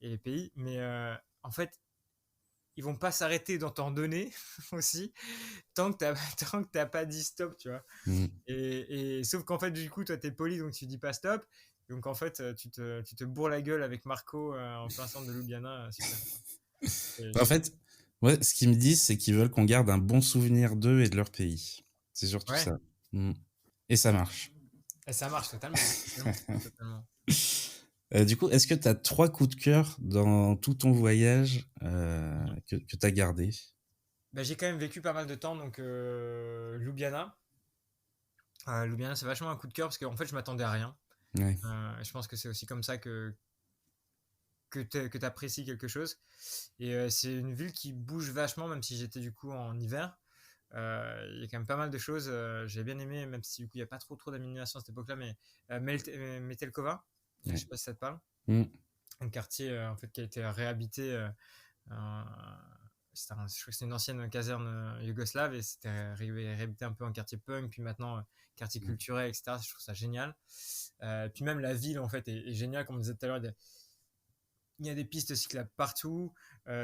et les pays. Mais en fait, ils vont pas s'arrêter d'en t'en donner aussi tant que t'as tant que t'as pas dit stop, tu vois. Mm. Et sauf qu'en fait, du coup, toi, t'es poli, donc tu dis pas stop. Donc en fait, tu te bourres la gueule avec Marco en plein centre de Ljubljana, super. En fait, ouais, ce qu'ils me disent, c'est qu'ils veulent qu'on garde un bon souvenir d'eux et de leur pays. C'est surtout Ouais, ça. Mm. Et ça marche. et ça marche totalement. Du coup, est-ce que tu as 3 coups de cœur dans tout ton voyage Mhm. que tu as gardé? Bah, j'ai quand même vécu pas mal de temps, donc Ljubljana. Ljubljana, c'est vachement un coup de cœur parce qu'en fait, je m'attendais à rien. Ouais, Je pense que c'est aussi comme ça que tu apprécies quelque chose. Et c'est une ville qui bouge vachement, même si j'étais du coup en hiver. Il y a quand même pas mal de choses. J'ai bien aimé, même si du coup il n'y a pas trop d'animation à cette époque-là, mais Metelkova, je ouais. sais pas si ça te parle. Mm. Un quartier en fait qui a été réhabité. Euh, je crois que c'était une ancienne caserne yougoslave et c'était réhabité un peu en quartier punk, puis maintenant quartier culturel, etc. Je trouve ça génial. Puis même la ville en fait est géniale, comme on disait tout à l'heure. Il y a des pistes cyclables partout,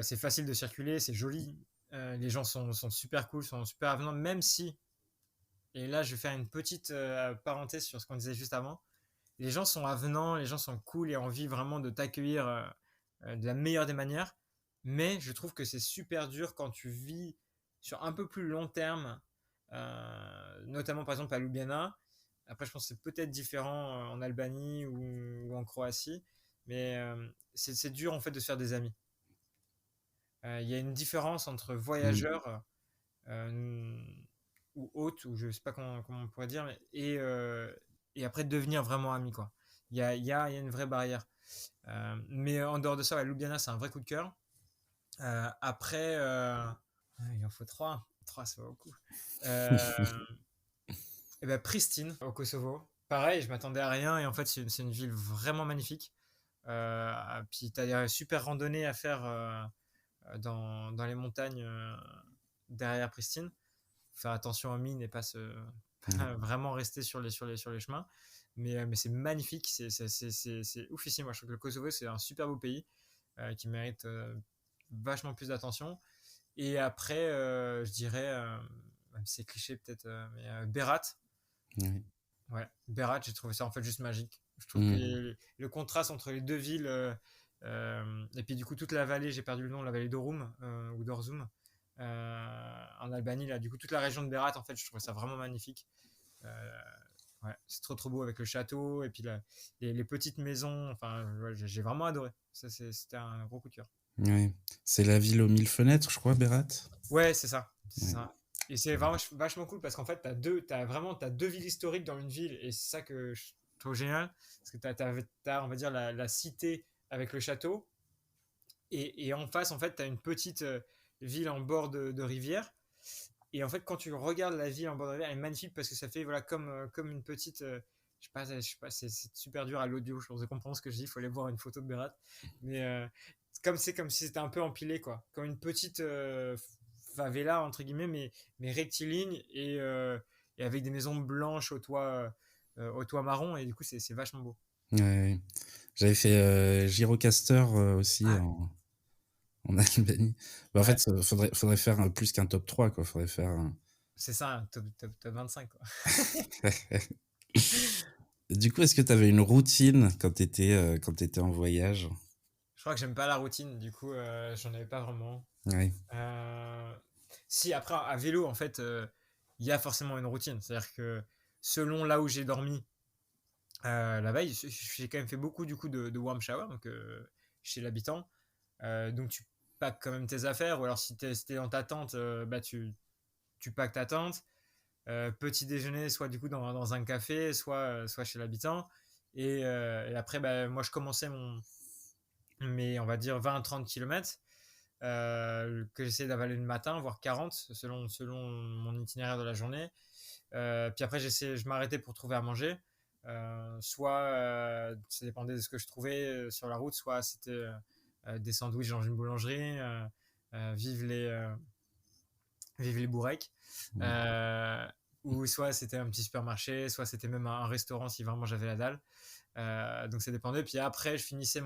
c'est facile de circuler, c'est joli, les gens sont super cool, sont super avenants, même si, et là je vais faire une petite parenthèse sur ce qu'on disait juste avant, les gens sont avenants, les gens sont cool et ont envie vraiment de t'accueillir de la meilleure des manières, mais je trouve que c'est super dur quand tu vis sur un peu plus long terme, notamment par exemple à Ljubljana. Après, je pense que c'est peut-être différent en Albanie ou en Croatie, mais c'est dur en fait de se faire des amis. Il y a une différence entre Mm. voyageurs euh, ou hôtes, ou je sais pas comment on pourrait dire, et après devenir vraiment amis, quoi. Il y a une vraie barrière. Mais en dehors de ça, ouais, Ljubljana, c'est un vrai coup de cœur. Après, il en faut trois. Trois, c'est pas beaucoup. Euh, et ben Pristine, au Kosovo. Pareil, je m'attendais à rien, et en fait, c'est une ville vraiment magnifique. Puis, tu as des super randonnées à faire dans les montagnes derrière Pristine. Faire attention aux mines et pas Ouais. vraiment rester sur les chemins. Mais c'est magnifique, c'est ouf ici. Moi, je trouve que le Kosovo, c'est un super beau pays qui mérite vachement plus d'attention. Et après, je dirais, même si c'est cliché peut-être, mais Berat. Ouais. Ouais, Berat, j'ai trouvé ça en fait juste magique. Je trouve que Mm. le contraste entre les deux villes, et puis du coup toute la vallée, j'ai perdu le nom, la vallée d'Orum ou d'Orzum, en Albanie, là, du coup toute la région de Berat, en fait, je trouvais ça vraiment magnifique. Euh, ouais, c'est trop trop beau avec le château et puis les petites maisons, enfin, ouais, j'ai vraiment adoré. Ça, c'était un gros coup de cœur. Ouais. C'est la ville aux mille fenêtres, je crois, Berat. Ouais, c'est ça, c'est Ouais. ça. Et c'est vraiment vachement cool parce qu'en fait, t'as deux villes historiques dans une ville et c'est ça que je trouve génial. Parce que on va dire, la cité avec le château et en face, en fait, t'as une petite ville en bord de rivière. Et en fait, quand tu regardes la ville en bord de rivière, elle est magnifique parce que ça fait voilà, comme une petite. Je sais pas, c'est super dur à l'audio. Je pense comprendre ce que je dis. Il faut aller voir une photo de Berat. Mais c'est comme si c'était un peu empilé, quoi. Comme une petite favela, entre guillemets, mais rectiligne et avec des maisons blanches au toit marron. Et du coup, c'est vachement beau. Ouais. J'avais fait Gyrocaster aussi Ah, en Albanie. Bah, en ouais, fait, faudrait faire plus qu'un top 3 quoi. Faudrait faire c'est ça, un top 25, quoi. Du coup, est-ce que tu avais une routine quand t'étais en voyage? Je crois que j'aime pas la routine. Du coup, j'en avais pas vraiment. Ouais. Euh, Si, après, à vélo, en fait, il y a forcément une routine. C'est-à-dire que selon là où j'ai dormi la veille, j'ai quand même fait beaucoup du coup de warm shower, donc chez l'habitant. Donc tu packs quand même tes affaires, ou alors si t'es dans ta tente, bah tu packs ta tente. Petit déjeuner, soit du coup dans un café, soit chez l'habitant. Et après, bah, moi je commençais mes, on va dire, 20 à 30 km que j'essaie d'avaler le matin, voire 40, selon mon itinéraire de la journée. Puis après, je m'arrêtais pour trouver à manger. Soit ça dépendait de ce que je trouvais sur la route, soit c'était des sandwichs dans une boulangerie, vive les bourrecs, Mm. euh, ou soit c'était un petit supermarché, soit c'était même un restaurant si vraiment j'avais la dalle. Donc ça dépendait. Puis après, je finissais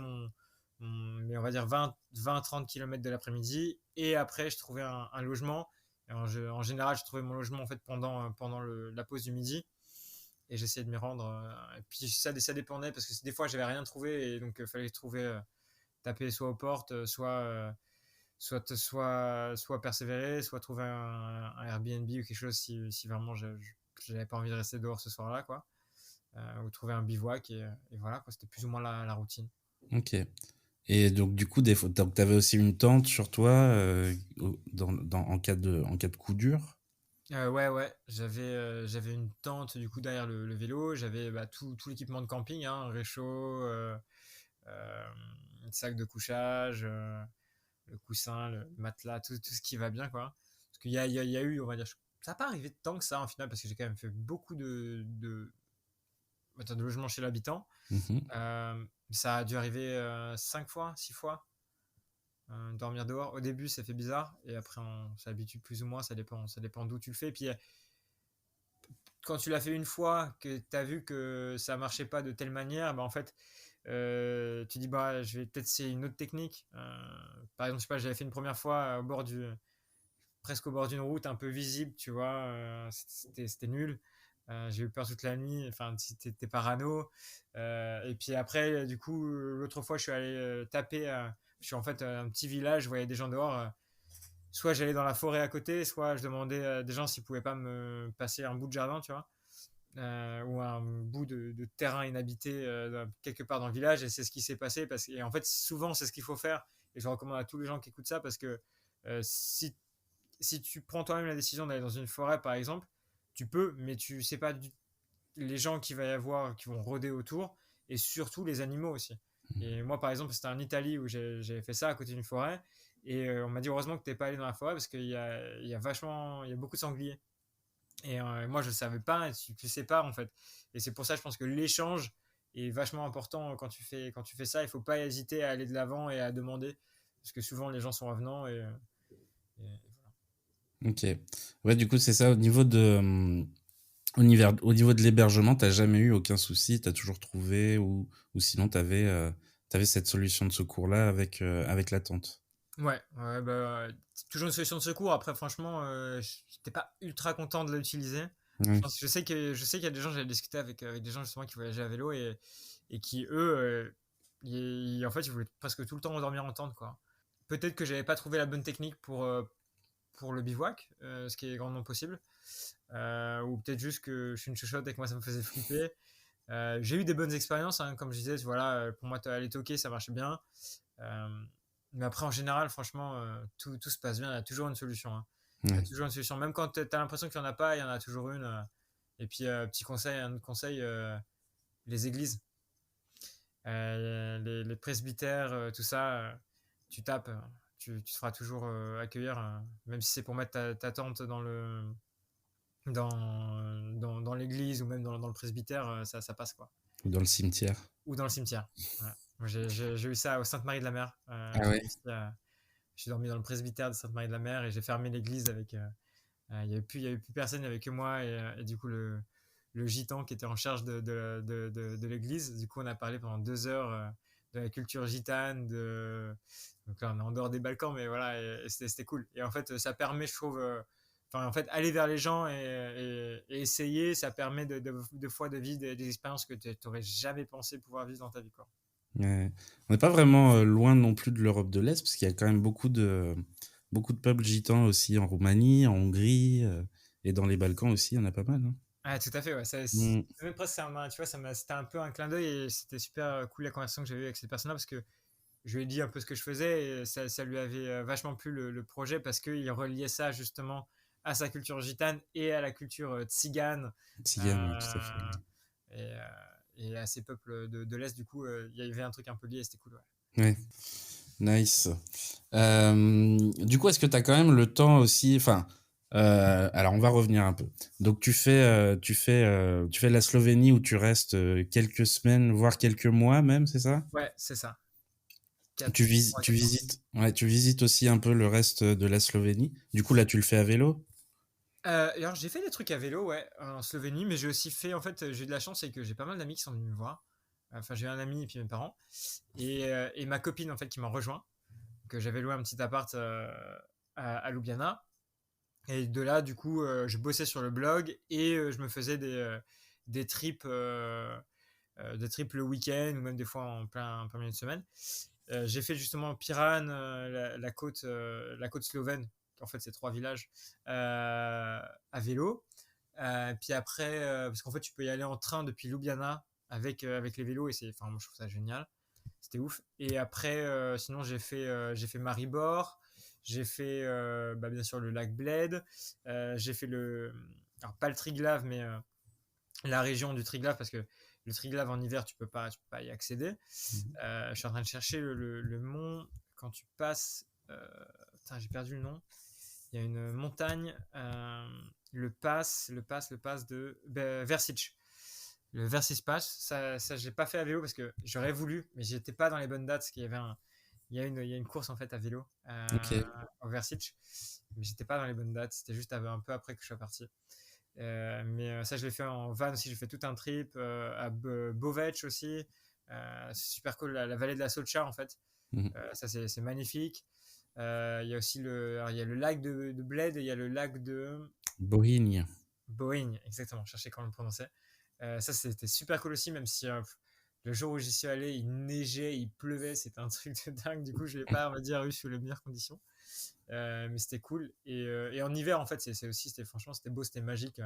mais on va dire 20-30 km de l'après-midi. Et après, je trouvais un logement. Et en général, je trouvais mon logement en fait pendant la pause du midi. Et j'essayais de m'y rendre. Et puis ça dépendait parce que des fois, j'avais rien trouvé. Et donc, il fallait trouver, taper soit aux portes, soit persévérer, soit trouver un Airbnb ou quelque chose si vraiment j'avais pas envie de rester dehors ce soir-là, quoi. Ou trouver un bivouac et voilà, quoi. C'était plus ou moins la routine. Ok. Et donc du coup, donc t'avais aussi une tente sur toi en cas de coup dur. Ouais, ouais, j'avais une tente du coup derrière le vélo, j'avais bah, tout l'équipement de camping, hein, réchaud, euh, sac de couchage, le coussin, le matelas, tout ce qui va bien, quoi. Parce qu'il y a eu, on va dire, ça n'a pas arrivé tant que ça en final, parce que j'ai quand même fait beaucoup de logements chez l'habitant. Mhm. Ça a dû arriver 5 fois, 6 fois, dormir dehors. Au début, ça fait bizarre, et après, on s'habitue plus ou moins, ça dépend d'où tu le fais. Puis quand tu l'as fait une fois, que tu as vu que ça marchait pas de telle manière, bah en fait, tu dis bah je vais peut-être essayer une autre technique. Par exemple, je sais pas, j'avais fait une première fois presque au bord d'une route un peu visible, tu vois, c'était nul. J'ai eu peur toute la nuit, enfin, t'es parano. Et puis après, du coup, l'autre fois, je suis allé taper. Je suis en fait un petit village, je voyais des gens dehors. soit j'allais dans la forêt à côté, soit je demandais à des gens s'ils pouvaient pas me passer un bout de jardin, tu vois, ou un bout de terrain inhabité quelque part dans le village. Et c'est ce qui s'est passé. Et en fait, souvent, c'est ce qu'il faut faire. Et je recommande à tous les gens qui écoutent ça parce que si tu prends toi-même la décision d'aller dans une forêt, par exemple, tu peux, mais tu sais pas les gens qu'il va y avoir qui vont rôder autour et surtout les animaux aussi. Et moi, par exemple, c'était en Italie où j'ai fait ça à côté d'une forêt. Et on m'a dit heureusement que t'es pas allé dans la forêt parce qu'il y a vachement, il y a beaucoup de sangliers. Et moi, je savais pas, et tu sais pas en fait. Et c'est pour ça, je pense que l'échange est vachement important quand tu fais ça. Il faut pas hésiter à aller de l'avant et à demander parce que souvent les gens sont revenants et voilà. Ok. Ouais, du coup, c'est ça. Au niveau de l'hébergement, t'as jamais eu aucun souci, t'as toujours trouvé, ou sinon t'avais cette solution de secours-là avec la tente. Ouais, ouais, bah, c'est toujours une solution de secours. Après, franchement, j'étais pas ultra content de l'utiliser. Ouais. Je sais qu'il y a des gens, j'avais discuté avec des gens justement qui voyageaient à vélo et qui, eux, en fait, ils voulaient presque tout le temps dormir en tente, quoi. Peut-être que j'avais pas trouvé la bonne technique pour le bivouac, ce qui est grandement possible. Ou peut-être juste que je suis une chochotte et que moi, ça me faisait flipper. J'ai eu des bonnes expériences, hein, comme je disais, voilà, pour moi, aller toquer, ça marchait bien. Euh, mais après, en général, franchement, tout se passe bien. Il y a toujours une solution, hein. Il y a Ouais. toujours une solution. Même quand tu as l'impression qu'il n'y en a pas, il y en a toujours une. Et puis, petit conseil, un autre conseil, les églises, les presbytères, tout ça, tu tapes, tu te feras toujours accueillir, même si c'est pour mettre ta tente dans l'église ou même dans le presbytère, ça passe, quoi. Ou dans le cimetière. Ou dans le cimetière. Ouais. Moi, j'ai eu ça au Sainte-Marie-de-la-Mer. Ah ouais. J'ai dormi dans le presbytère de Sainte-Marie-de-la-Mer et j'ai fermé l'église avec. Il y avait plus personne, il n'y avait que moi et du coup le gitan qui était en charge de l'église. Du coup, on a parlé pendant 2 heures de la culture gitane. Donc là, on est en dehors des Balkans, mais voilà, et c'était cool. Et en fait, ça permet, je trouve. Enfin, en fait, aller vers les gens et essayer, ça permet de fois de vivre des expériences que tu n'aurais jamais pensé pouvoir vivre dans ta vie, quoi. Ouais. On n'est pas vraiment loin non plus de l'Europe de l'Est, parce qu'il y a quand même beaucoup de peuples gitans aussi en Roumanie, en Hongrie, et dans les Balkans aussi, il y en a pas mal, hein. Ah, tout à fait, ouais. Mm. Même presque, tu vois, c'était un peu un clin d'œil et c'était super cool la conversation que j'avais eue avec cette personne-là parce que je lui ai dit un peu ce que je faisais et ça lui avait vachement plu le projet parce qu'il reliait ça justement à sa culture gitane et à la culture tzigane Tzigane, oui, tout à fait. euh, et, euh, et à ces peuples de l'Est. Du coup, il y avait un truc un peu lié et c'était cool, ouais. Ouais, nice. Du coup, est-ce que tu as quand même le temps aussi, enfin, alors on va revenir un peu. Donc tu fais la Slovénie où tu restes quelques semaines, voire quelques mois même, c'est ça? Ouais, c'est ça. Tu, 4, vis- 3, tu 4 mois. visites, ouais, tu visites aussi un peu le reste de la Slovénie. Du coup, là, tu le fais à vélo? Alors j'ai fait des trucs à vélo, ouais, en Slovénie, mais j'ai aussi fait, en fait, j'ai eu de la chance, c'est que j'ai pas mal d'amis qui sont venus me voir. Enfin, j'ai un ami et puis mes parents. Et ma copine, en fait, qui m'a rejoint, que j'avais loué un petit appart à Ljubljana. Et de là, du coup, je bossais sur le blog et je me faisais des trips, des trips le week-end ou même des fois en plein milieu de semaine. J'ai fait justement Piran, la côte slovène. En fait, c'est 3 villages à vélo. Puis après, parce qu'en fait, tu peux y aller en train depuis Ljubljana avec les vélos et enfin, moi, je trouve ça génial. C'était ouf. Et après, sinon, j'ai fait Maribor. J'ai fait, bah, bien sûr, le lac Bled. J'ai fait alors pas le Triglav, mais la région du Triglav, parce que le Triglav en hiver, tu peux pas y accéder. Mhm. Je suis en train de chercher le mont quand tu passes. Putain, j'ai perdu le nom. Il y a une montagne, le pass de Versich. Le Versus Pass, ça j'ai pas fait à vélo parce que j'aurais voulu, mais j'étais pas dans les bonnes dates. Parce qu'il y avait il y a une course en fait à vélo Ok. au Versich, mais j'étais pas dans les bonnes dates. C'était juste un peu après que je sois parti. Mais ça, je l'ai fait en van aussi. J'ai fait tout un trip à Bovec aussi. C'est super cool, la vallée de la Socha en fait. Mhm. Ça, c'est magnifique. Il y a aussi alors, il y a le lac de Bled et il y a le lac de Bohignes. Boeing, exactement. Je cherchais comment le prononcer. Ça, c'était super cool aussi, même si le jour où j'y suis allé, il neigeait, il pleuvait, c'était un truc de dingue. Du coup, je l'ai pas, on va dire, eu sous les meilleures conditions. mais c'était cool. Et en hiver, en fait, franchement, c'était beau, c'était magique.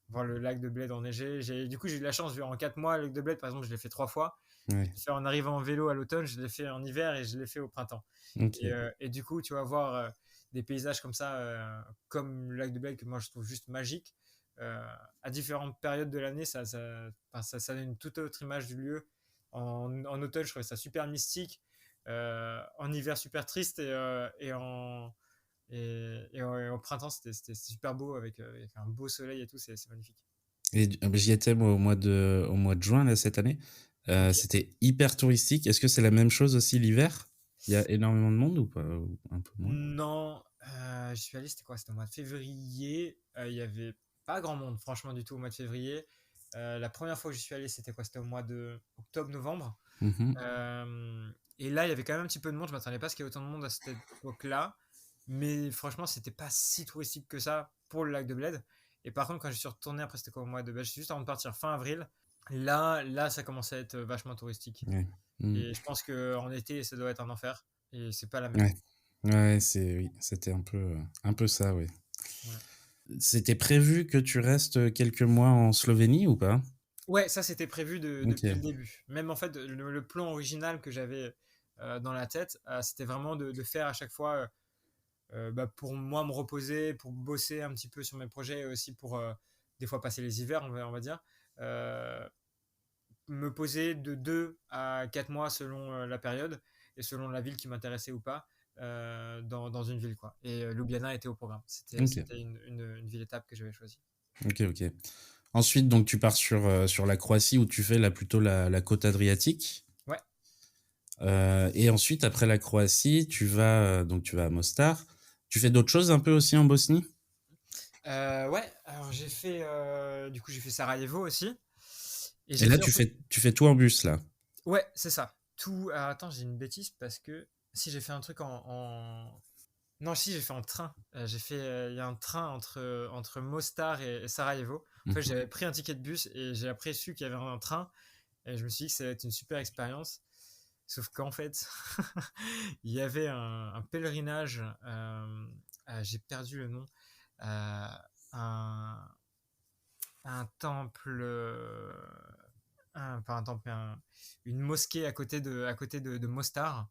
Voir le lac de Bled enneigé. Du coup, j'ai eu la chance, en 4 mois, le lac de Bled, par exemple, je l'ai fait 3 fois. Ouais. Je l'ai fait en arrivant en vélo à l'automne, je l'ai fait en hiver et je l'ai fait au printemps. Ok. Et du coup, tu vas voir des paysages comme ça, comme le lac de Bled, que moi je trouve juste magique. À différentes périodes de l'année, ça donne une toute autre image du lieu. En automne, je trouvais ça super mystique. En hiver, super triste. Et au printemps, c'était super beau avec un beau soleil et tout. C'est magnifique. Et j'y étais moi, au mois de juin là, cette année. Ok. C'était hyper touristique. Est-ce que c'est la même chose aussi l'hiver? Il y a énormément de monde ou pas? Ou un peu moins? Non, je suis allé, c'était quoi? C'était au mois de février. Il y avait pas grand monde, franchement, du tout au mois de février. La première fois que j'y suis allé, c'était quoi? C'était au mois de octobre-novembre. Mhm. Et là, il y avait quand même un petit peu de monde. Je m'attendais pas à ce qu'il y ait autant de monde à cette époque-là. Mais franchement, c'était pas si touristique que ça pour le lac de Bled. Et par contre, quand je suis retourné, après, c'était quoi au mois de. Bah, juste avant de partir, fin avril. Là, ça commençait à être vachement touristique. Ouais. Mm. Et je pense qu'en été, ça doit être un enfer. Et c'est pas la même. Ouais. Ouais, oui, c'était un peu ça, oui. Ouais. C'était prévu que tu restes quelques mois en Slovénie ou pas? Ouais, ça c'était prévu Ok. depuis le début. Même en fait, le plan original que j'avais dans la tête, c'était vraiment de faire à chaque fois, bah, pour moi me reposer, pour bosser un petit peu sur mes projets et aussi pour des fois passer les hivers, on va dire. Euh, Me poser de 2 à 4 mois selon la période et selon la ville qui m'intéressait ou pas dans une ville, quoi. Et Ljubljana était au programme. Ok. C'était une ville étape que j'avais choisie. Ok, ok. Ensuite, donc, tu pars sur la Croatie où tu fais plutôt la côte adriatique. Ouais. Et ensuite, après la Croatie, donc tu vas à Mostar. Tu fais d'autres choses un peu aussi en Bosnie? Ouais, alors du coup j'ai fait Sarajevo aussi. Et Et j'ai là, fait en fait, tu fais tout en bus, là. ouais, c'est ça. Tout. Alors, attends, j'ai une bêtise parce que si j'ai fait un truc non, si j'ai fait en train. Il y a un train entre Mostar et Sarajevo. En fait, Mhm. j'avais pris un ticket de bus et j'ai après su qu'il y avait un train et je me suis dit que ça allait être une super expérience. Sauf qu'en fait, il y avait un pèlerinage. J'ai perdu le nom. euh, un, un temple. Pas un temple, mais une mosquée à côté de Mostar.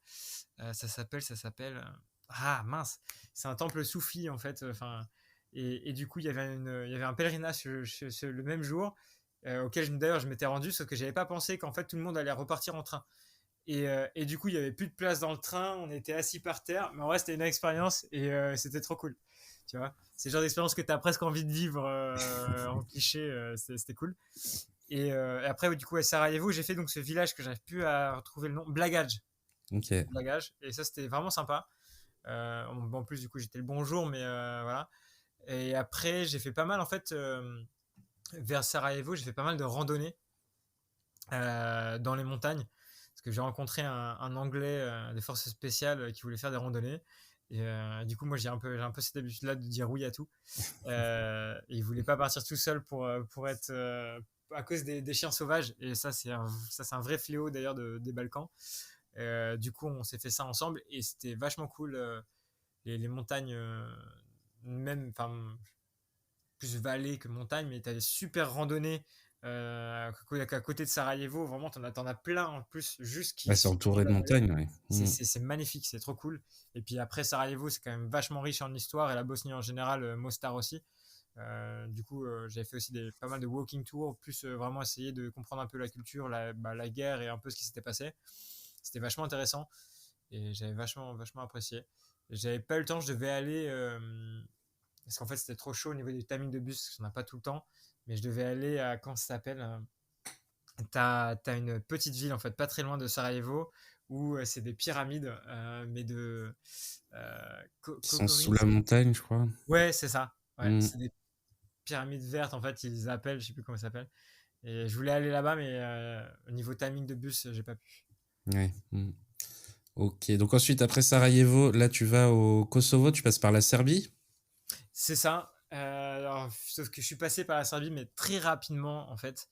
Ah mince, c'est un temple soufi en fait. Enfin, et du coup, il y avait un pèlerinage le même jour auquel d'ailleurs je m'étais rendu, sauf que j'avais pas pensé qu'en fait tout le monde allait repartir en train. Et du coup, il y avait plus de place dans le train, on était assis par terre, mais en vrai, c'était une expérience et c'était trop cool. Tu vois, c'est le genre d'expérience que tu as presque envie de vivre en cliché, c'était cool. Et après, du coup, à Sarajevo, j'ai fait donc ce village que j'arrive plus à retrouver le nom, Blagaj. Ok. Blagaj, et ça, c'était vraiment sympa. En plus, du coup, j'étais le bonjour, mais voilà. Et après, j'ai fait pas mal, en fait, vers Sarajevo, j'ai fait pas mal de randonnées dans les montagnes. Parce que j'ai rencontré un Anglais des forces spéciales qui voulait faire des randonnées. Et du coup, moi, j'ai un peu cette habitude-là de dire oui à tout. Et il voulait pas partir tout seul pour être à cause des chiens sauvages. Et ça, c'est un vrai fléau d'ailleurs des Balkans. Du coup, on s'est fait ça ensemble et c'était vachement cool. Les montagnes, même, enfin, plus vallée que montagne, mais tu as des super randonnées à côté de Sarajevo. Vraiment, t'en as plein en plus, juste Ouais, qui c'est longent entouré de la vallée. montagnes, ouais. Mm. C'est magnifique, c'est trop cool. Et puis après, Sarajevo, c'est quand même vachement riche en histoire, et la Bosnie en général, Mostar aussi. Du coup, j'avais fait aussi pas mal de walking tours, plus vraiment essayer de comprendre un peu la culture, la guerre et un peu ce qui s'était passé. C'était vachement intéressant et j'avais vachement apprécié. J'avais pas eu le temps, je devais aller parce qu'en fait c'était trop chaud au niveau du timing de bus, parce qu'on n'a pas tout le temps. Mais je devais aller à, comment ça s'appelle t'as une petite ville en fait, pas très loin de Sarajevo, où c'est des pyramides, mais de Qui sont sous Kokorinsky. la montagne, je crois. Ouais, c'est ça. Ouais, Mm. c'est des pyramides vertes en fait, ils appellent, je sais plus comment ça s'appelle. Et je voulais aller là-bas, mais au niveau timing de bus, j'ai pas pu. Ouais. Mm. Ok, donc ensuite, après Sarajevo, là, tu vas au Kosovo, tu passes par la Serbie. C'est ça. Sauf que je suis passé par la Serbie, mais très rapidement en fait,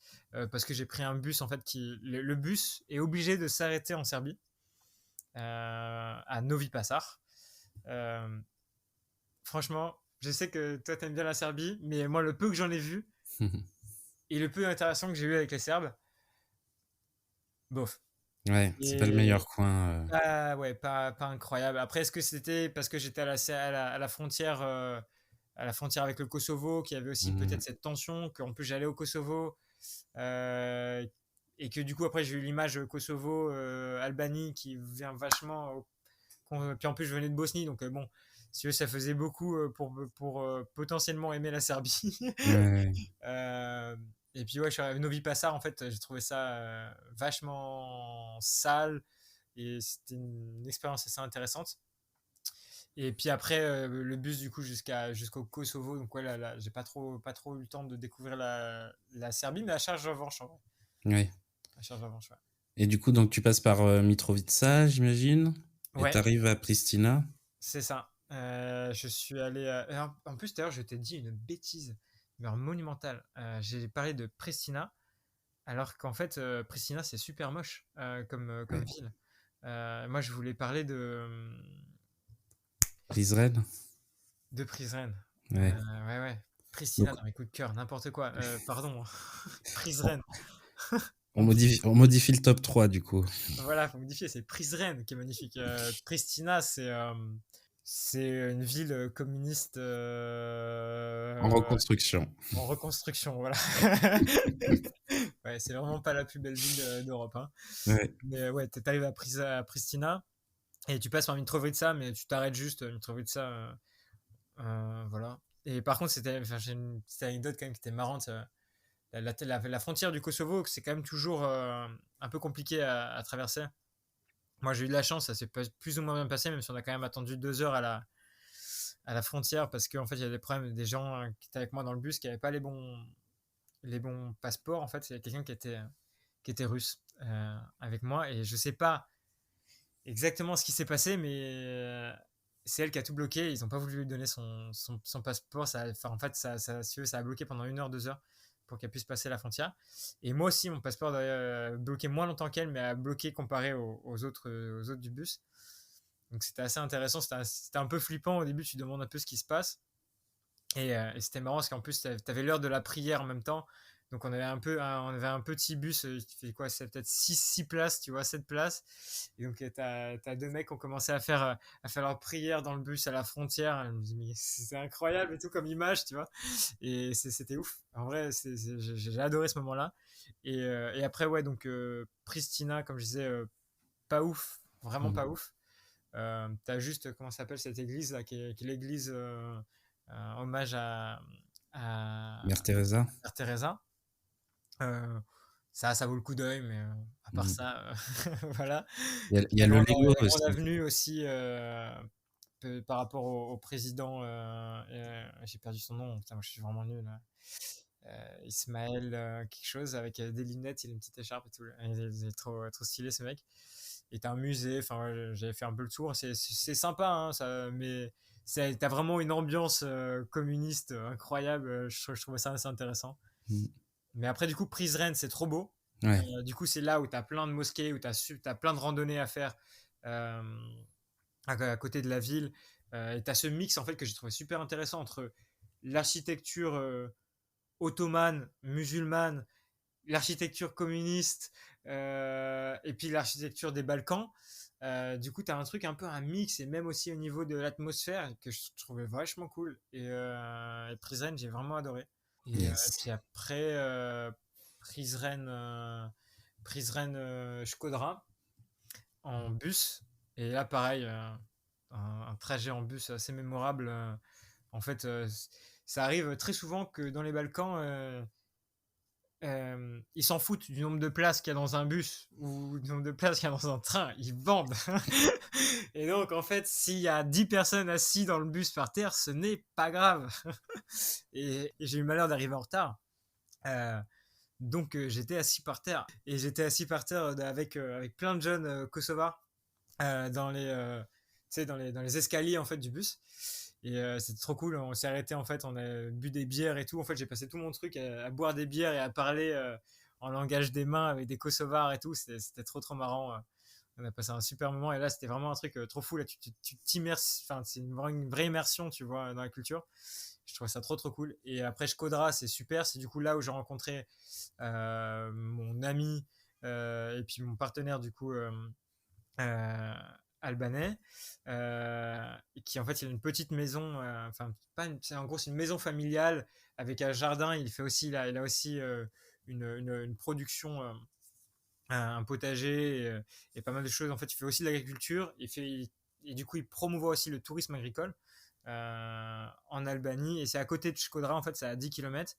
parce que j'ai pris un bus en fait le bus est obligé de s'arrêter en Serbie, à Novi Pazar. Euh, franchement, je sais que toi, t'aimes bien la Serbie, mais moi, le peu que j'en ai vu et le peu d'interaction que j'ai eu avec les Serbes, bof. Ouais, c'est pas le Et meilleur coin. ouais, pas incroyable. Après, est-ce que c'était parce que j'étais à la frontière avec le Kosovo, qu'il y avait aussi Mhm. peut-être cette tension, qu'en plus j'allais au Kosovo, euh, et que du coup après j'ai eu l'image Kosovo-Albanie qui vient vachement. Puis en plus je venais de Bosnie, donc bon, si tu veux, ça faisait beaucoup pour potentiellement aimer la Serbie. Ouais, Euh, et puis ouais, je suis arrivé à Novi Passar, en fait, j'ai trouvé ça vachement sale et c'était une expérience assez intéressante. Et puis après, le bus du coup jusqu'au Kosovo, donc ouais, là, j'ai pas trop eu le temps de découvrir la Serbie, mais à charge revanche, en vrai. ouais. À charge revanche, ouais. Et du coup, donc tu passes par Mitrovica, j'imagine, et Ouais, t'arrives à Pristina. c'est ça. Je suis allé. Et en plus, d'ailleurs, je t'ai dit une bêtise, mais alors monumentale. J'ai parlé de Pristina, alors qu'en fait, Pristina, c'est super moche comme Ouais. ville. Moi, je voulais parler Prizren. de Prizren. Ouais. Ouais, ouais. Pristina, Donc, dans mes coups de cœur, n'importe quoi. Pardon, on, Prizren. on En plus, modifie le top 3 du coup. voilà, faut modifier. C'est Prizren qui est magnifique. Pristina, c'est une ville communiste En reconstruction. en reconstruction. Voilà. Ouais, c'est vraiment pas la plus belle ville d'Europe, hein. Ouais. Mais ouais, t'arrives à Pristina et tu passes par Mitrovica, mais tu t'arrêtes juste Mitrovica. Voilà. Et par contre, j'ai une petite anecdote quand même qui était marrante. La frontière du Kosovo, c'est quand même toujours un peu compliqué à traverser. Moi, j'ai eu de la chance, ça s'est plus ou moins bien passé, même si on a quand même attendu 2 heures à la frontière parce qu'en fait, il y a des problèmes, des gens qui étaient avec moi dans le bus qui n'avaient pas les bons passeports. En fait, c'est quelqu'un qui était russe avec moi et je sais pas exactement ce qui s'est passé, mais c'est elle qui a tout bloqué. Ils n'ont pas voulu lui donner son passeport. En fait, si tu veux, ça a bloqué pendant 1 heure, 2 heures pour qu'elle puisse passer la frontière. Et moi aussi, mon passeport a bloqué moins longtemps qu'elle, mais a bloqué comparé aux autres du bus. Donc c'était assez intéressant. C'était un peu flippant au début. Tu te demandes un peu ce qui se passe. Et c'était marrant parce qu'en plus, tu avais l'heure de la prière en même temps. Donc on avait un petit bus qui fait quoi? C'est peut-être 6 places, tu vois, 7 places. Et donc t'as deux mecs qui ont commencé à faire leur prière dans le bus à la frontière. Je me dis, mais c'est incroyable et tout comme image, tu vois. Et c'était ouf. En vrai, j'ai adoré ce moment-là. Et après, ouais, donc Pristina, comme je disais, pas ouf, vraiment pas Mhm. ouf. T'as juste, comment s'appelle cette église là, qui est l'église hommage à Mère Teresa. Mère Teresa. Euh, ça vaut le coup d'œil, mais à part Mhm. ça, voilà. Il y a le Lego La grande aussi. avenue aussi, par rapport au président, j'ai perdu son nom, putain, moi je suis vraiment nul, là. Ismaël quelque chose avec des lunettes, il a une petite écharpe et tout. Il est trop, trop stylé ce mec. Et t'as un musée, enfin ouais, j'avais fait un peu le tour. C'est sympa, hein, mais t'as vraiment une ambiance communiste incroyable. Je trouvais ça assez intéressant. Mhm. Mais après, du coup, Prizren, c'est trop beau. Ouais. Du coup, c'est là où t'as plein de mosquées, où t'as plein de randonnées à faire euh, à côté de la ville. Et t'as ce mix en fait que j'ai trouvé super intéressant entre l'architecture ottomane, musulmane, l'architecture communiste et puis l'architecture des Balkans. Du coup, tu as un truc un peu un mix et même aussi au niveau de l'atmosphère que je trouvais vachement cool. Et Prizren, j'ai vraiment adoré. Et Yes. puis après, Prizren Shkodra en bus. Et là, pareil, un trajet en bus assez mémorable. En fait, ça arrive très souvent que dans les Balkans, ils s'en foutent du nombre de places qu'il y a dans un bus ou du nombre de places qu'il y a dans un train, ils vendent. Et donc, en fait, s'il y a 10 personnes assises dans le bus par terre, ce n'est pas grave. Et j'ai eu le malheur d'arriver en retard. Euh, donc, j'étais assis par terre. Et j'étais assis par terre avec plein de jeunes kosovars tu sais, dans les escaliers en fait, du bus. Et c'était trop cool. On s'est arrêté en fait, on a bu des bières et tout. En fait, j'ai passé tout mon truc à boire des bières et à parler en langage des mains avec des Kosovars et tout. C'était trop trop marrant. On a passé un super moment et là c'était vraiment un truc trop fou. Là tu t'immerses, enfin c'est une vraie immersion, tu vois, dans la culture. Je trouvais ça trop trop cool. Et après Shkodra, c'est super. C'est du coup là où j'ai rencontré mon ami et puis mon partenaire du coup euh, albanais, et qui en fait il a une petite maison, enfin pas en gros c'est une maison familiale avec un jardin. Il a aussi une production, un potager et pas mal de choses. En fait, il fait aussi de l'agriculture. Et du coup, il promouvoit aussi le tourisme agricole en Albanie. Et c'est à côté de Shkodra, en fait, c'est à 10 km.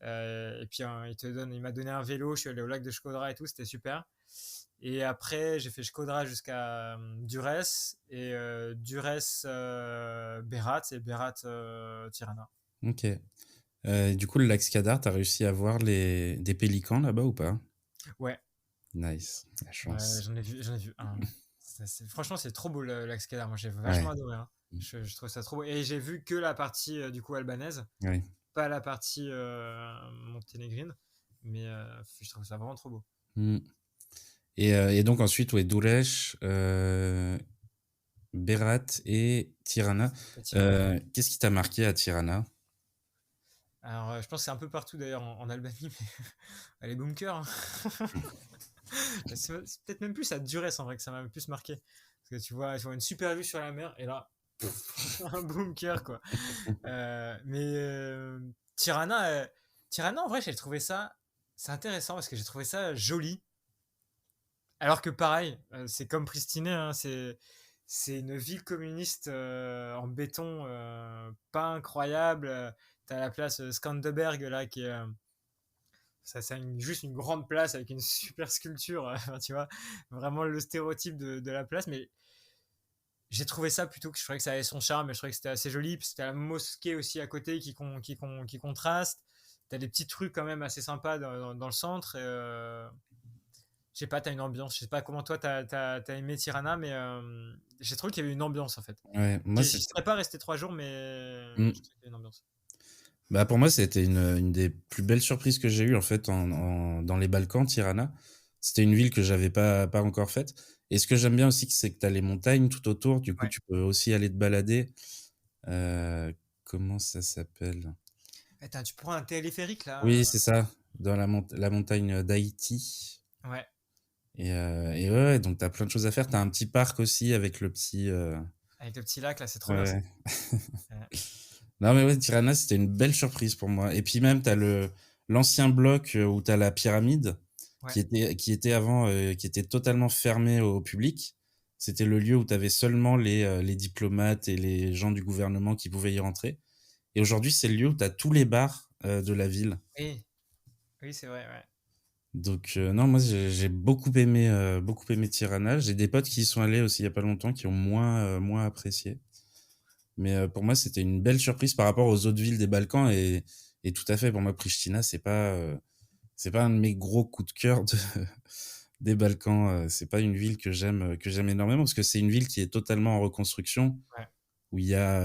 Et puis, il m'a donné un vélo. Je suis allé au lac de Shkodra et tout. C'était super. Et après, j'ai fait Shkodra jusqu'à Durrës. Et Durrës, Berat et Berat, Tirana. Ok. Du coup, le lac Skadar, t'as réussi à voir des pélicans là-bas ou pas? Ouais, Nice, la ouais, chance. j'en ai vu un. Franchement, c'est trop beau le lac Skadar. Moi, j'ai vachement Ouais. adoré, hein. Je trouve ça trop beau. Et j'ai vu que la partie du coup albanaise, Ouais. pas la partie monténégrine. Mais je trouve ça vraiment trop beau. Mm. Et donc ensuite, ouais, Durrës, Berat et Tirana. Et Tirana. Qu'est-ce qui t'a marqué à Tirana? Alors, je pense que c'est un peu partout d'ailleurs en Albanie, mais les bunkers, hein. C'est peut-être même plus à Durrës en vrai que ça m'a le plus marqué. Parce que tu vois une super vue sur la mer et là, un bunker quoi. Mais Tirana, en vrai, j'ai trouvé ça. C'est intéressant parce que j'ai trouvé ça joli. Alors que pareil, c'est comme Pristina, hein, c'est une ville communiste en béton, pas incroyable. T'as la place Skanderberg là qui est. Juste une grande place avec une super sculpture, tu vois, vraiment le stéréotype de la place. Mais j'ai trouvé ça plutôt que je trouvais que ça avait son charme, et je trouvais que c'était assez joli. Puis c'était la mosquée aussi à côté qui contraste. T'as des petits trucs quand même assez sympas dans le centre. Et, je sais pas, t'as une ambiance. Je sais pas comment toi t'as aimé Tirana, mais j'ai trouvé qu'il y avait une ambiance en fait. Ouais, moi, J'y c'était. serais pas resté 3 jours, mais Mm. je trouve qu'il y avait une ambiance. Bah, pour moi, c'était une des plus belles surprises que j'ai eues en fait dans les Balkans, Tirana. C'était une ville que j'avais pas encore faite. Et ce que j'aime bien aussi, c'est que tu as les montagnes tout autour. Du coup, Ouais. tu peux aussi aller te balader. Euh, comment ça s'appelle? Attends, tu prends un téléphérique là. Oui, c'est ça, dans la montagne d'Haïti. Ouais. Et ouais, donc tu as plein de choses à faire. Tu as un petit parc aussi avec le petit. Avec le petit lac là, c'est trop bien ça. Ouais. Ouais. Non, mais ouais, Tirana, c'était une belle surprise pour moi. Et puis même, tu as l'ancien bloc où tu as la pyramide Ouais. qui était avant, qui était totalement fermé au public. C'était le lieu où tu avais seulement les diplomates et les gens du gouvernement qui pouvaient y rentrer. Et aujourd'hui, c'est le lieu où tu as tous les bars de la ville. Oui, oui, c'est vrai, ouais. Donc, non, moi, j'ai beaucoup aimé Tirana. J'ai des potes qui y sont allés aussi il y a pas longtemps qui ont moins apprécié. Mais pour moi, c'était une belle surprise par rapport aux autres villes des Balkans. Et tout à fait, pour moi, Pristina, c'est pas un de mes gros coups de cœur des Balkans. C'est pas une ville que j'aime énormément parce que c'est une ville qui est totalement en reconstruction. Ouais. Où il y a,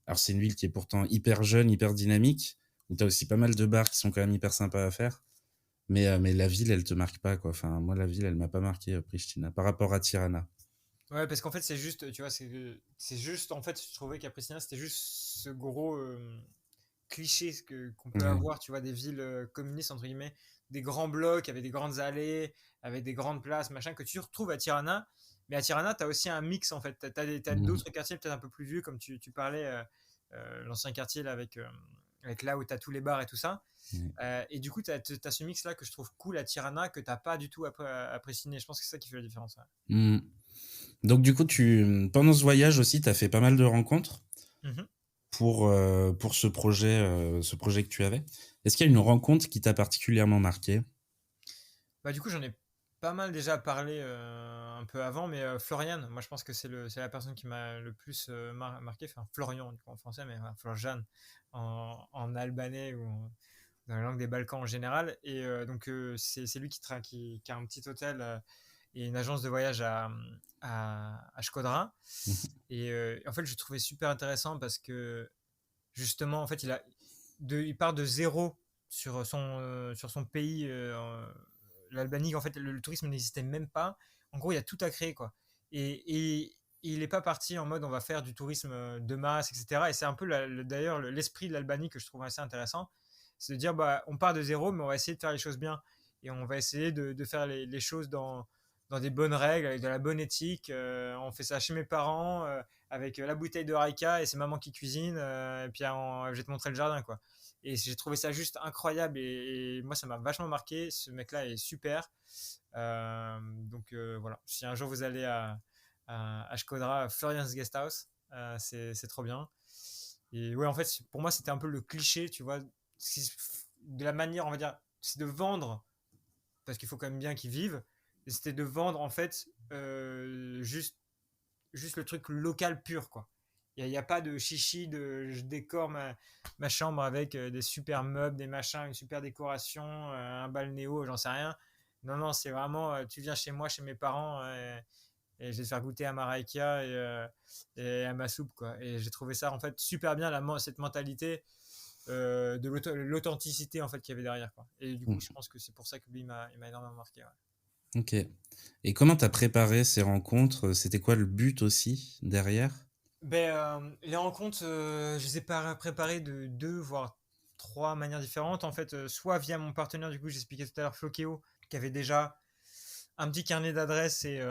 alors, c'est une ville qui est pourtant hyper jeune, hyper dynamique. Où tu as aussi pas mal de bars qui sont quand même hyper sympas à faire. Mais la ville, elle te marque pas, quoi. Enfin, moi, la ville, elle m'a pas marqué, Pristina, par rapport à Tirana. Ouais, parce qu'en fait, c'est juste, tu vois, c'est juste, en fait, je trouvais qu'à Pristina, c'était juste ce gros cliché qu'on peut Ouais. avoir, tu vois, des villes communistes, entre guillemets, des grands blocs avec des grandes allées, avec des grandes places, machin, que tu retrouves à Tirana. Mais à Tirana, tu as aussi un mix, en fait. T'as Mm. d'autres quartiers peut-être un peu plus vieux, comme tu parlais, l'ancien quartier là, avec là où tu as tous les bars et tout ça. Ouais. Et du coup, tu as ce mix là que je trouve cool à Tirana, que t'as pas du tout à Pristina. Je pense que c'est ça qui fait la différence. Ouais. Mm. Donc, du coup, pendant ce voyage aussi, tu as fait pas mal de rencontres Mhm. pour ce projet que tu avais. Est-ce qu'il y a une rencontre qui t'a particulièrement marqué? Bah, du coup, j'en ai pas mal déjà parlé un peu avant, mais Florian, moi je pense que c'est la personne qui m'a le plus marqué. Enfin, Florian du coup, en français, mais Florian en albanais ou dans la langue des Balkans en général. Et donc, c'est lui qui a un petit hôtel et une agence de voyage à Shkodra. Et en fait, je trouvais super intéressant parce que justement, en fait, il part de zéro sur son pays. L'Albanie, en fait, le tourisme n'existait même pas. En gros, il y a tout à créer, quoi. Et il n'est pas parti en mode on va faire du tourisme de masse, etc. Et c'est un peu d'ailleurs l'esprit de l'Albanie que je trouve assez intéressant. C'est de dire, bah, on part de zéro, mais on va essayer de faire les choses bien. Et on va essayer de faire les choses dans des bonnes règles, avec de la bonne éthique. On fait ça chez mes parents, avec la bouteille de Raika, et c'est maman qui cuisine. Et puis, je vais te montrer le jardin, quoi. Et j'ai trouvé ça juste incroyable. Et moi, ça m'a vachement marqué. Ce mec-là est super. Donc voilà, si un jour vous allez à Shkodra, Florian's Guesthouse, c'est trop bien. Et ouais, en fait, pour moi, c'était un peu le cliché, tu vois, de la manière, on va dire, c'est de vendre, parce qu'il faut quand même bien qu'ils vivent, et c'était de vendre, en fait, juste le truc local pur, quoi. Il n'y a pas de chichi, je décore ma chambre avec des super meubles, des machins, une super décoration, un balnéo, j'en sais rien. Non, non, c'est vraiment, tu viens chez moi, chez mes parents, et je vais te faire goûter à ma raïkia et à ma soupe, quoi. Et j'ai trouvé ça, en fait, super bien, cette mentalité de l'authenticité, en fait, qu'il y avait derrière, quoi. Et du coup, je pense que c'est pour ça que lui, il m'a énormément marqué, ouais. Ok. Et comment t'as préparé ces rencontres? C'était quoi le but aussi derrière? Ben, les rencontres, je les ai préparées de deux, voire trois manières différentes. En fait, soit via mon partenaire, du coup, j'expliquais tout à l'heure, Flokeo, qui avait déjà un petit carnet d'adresses et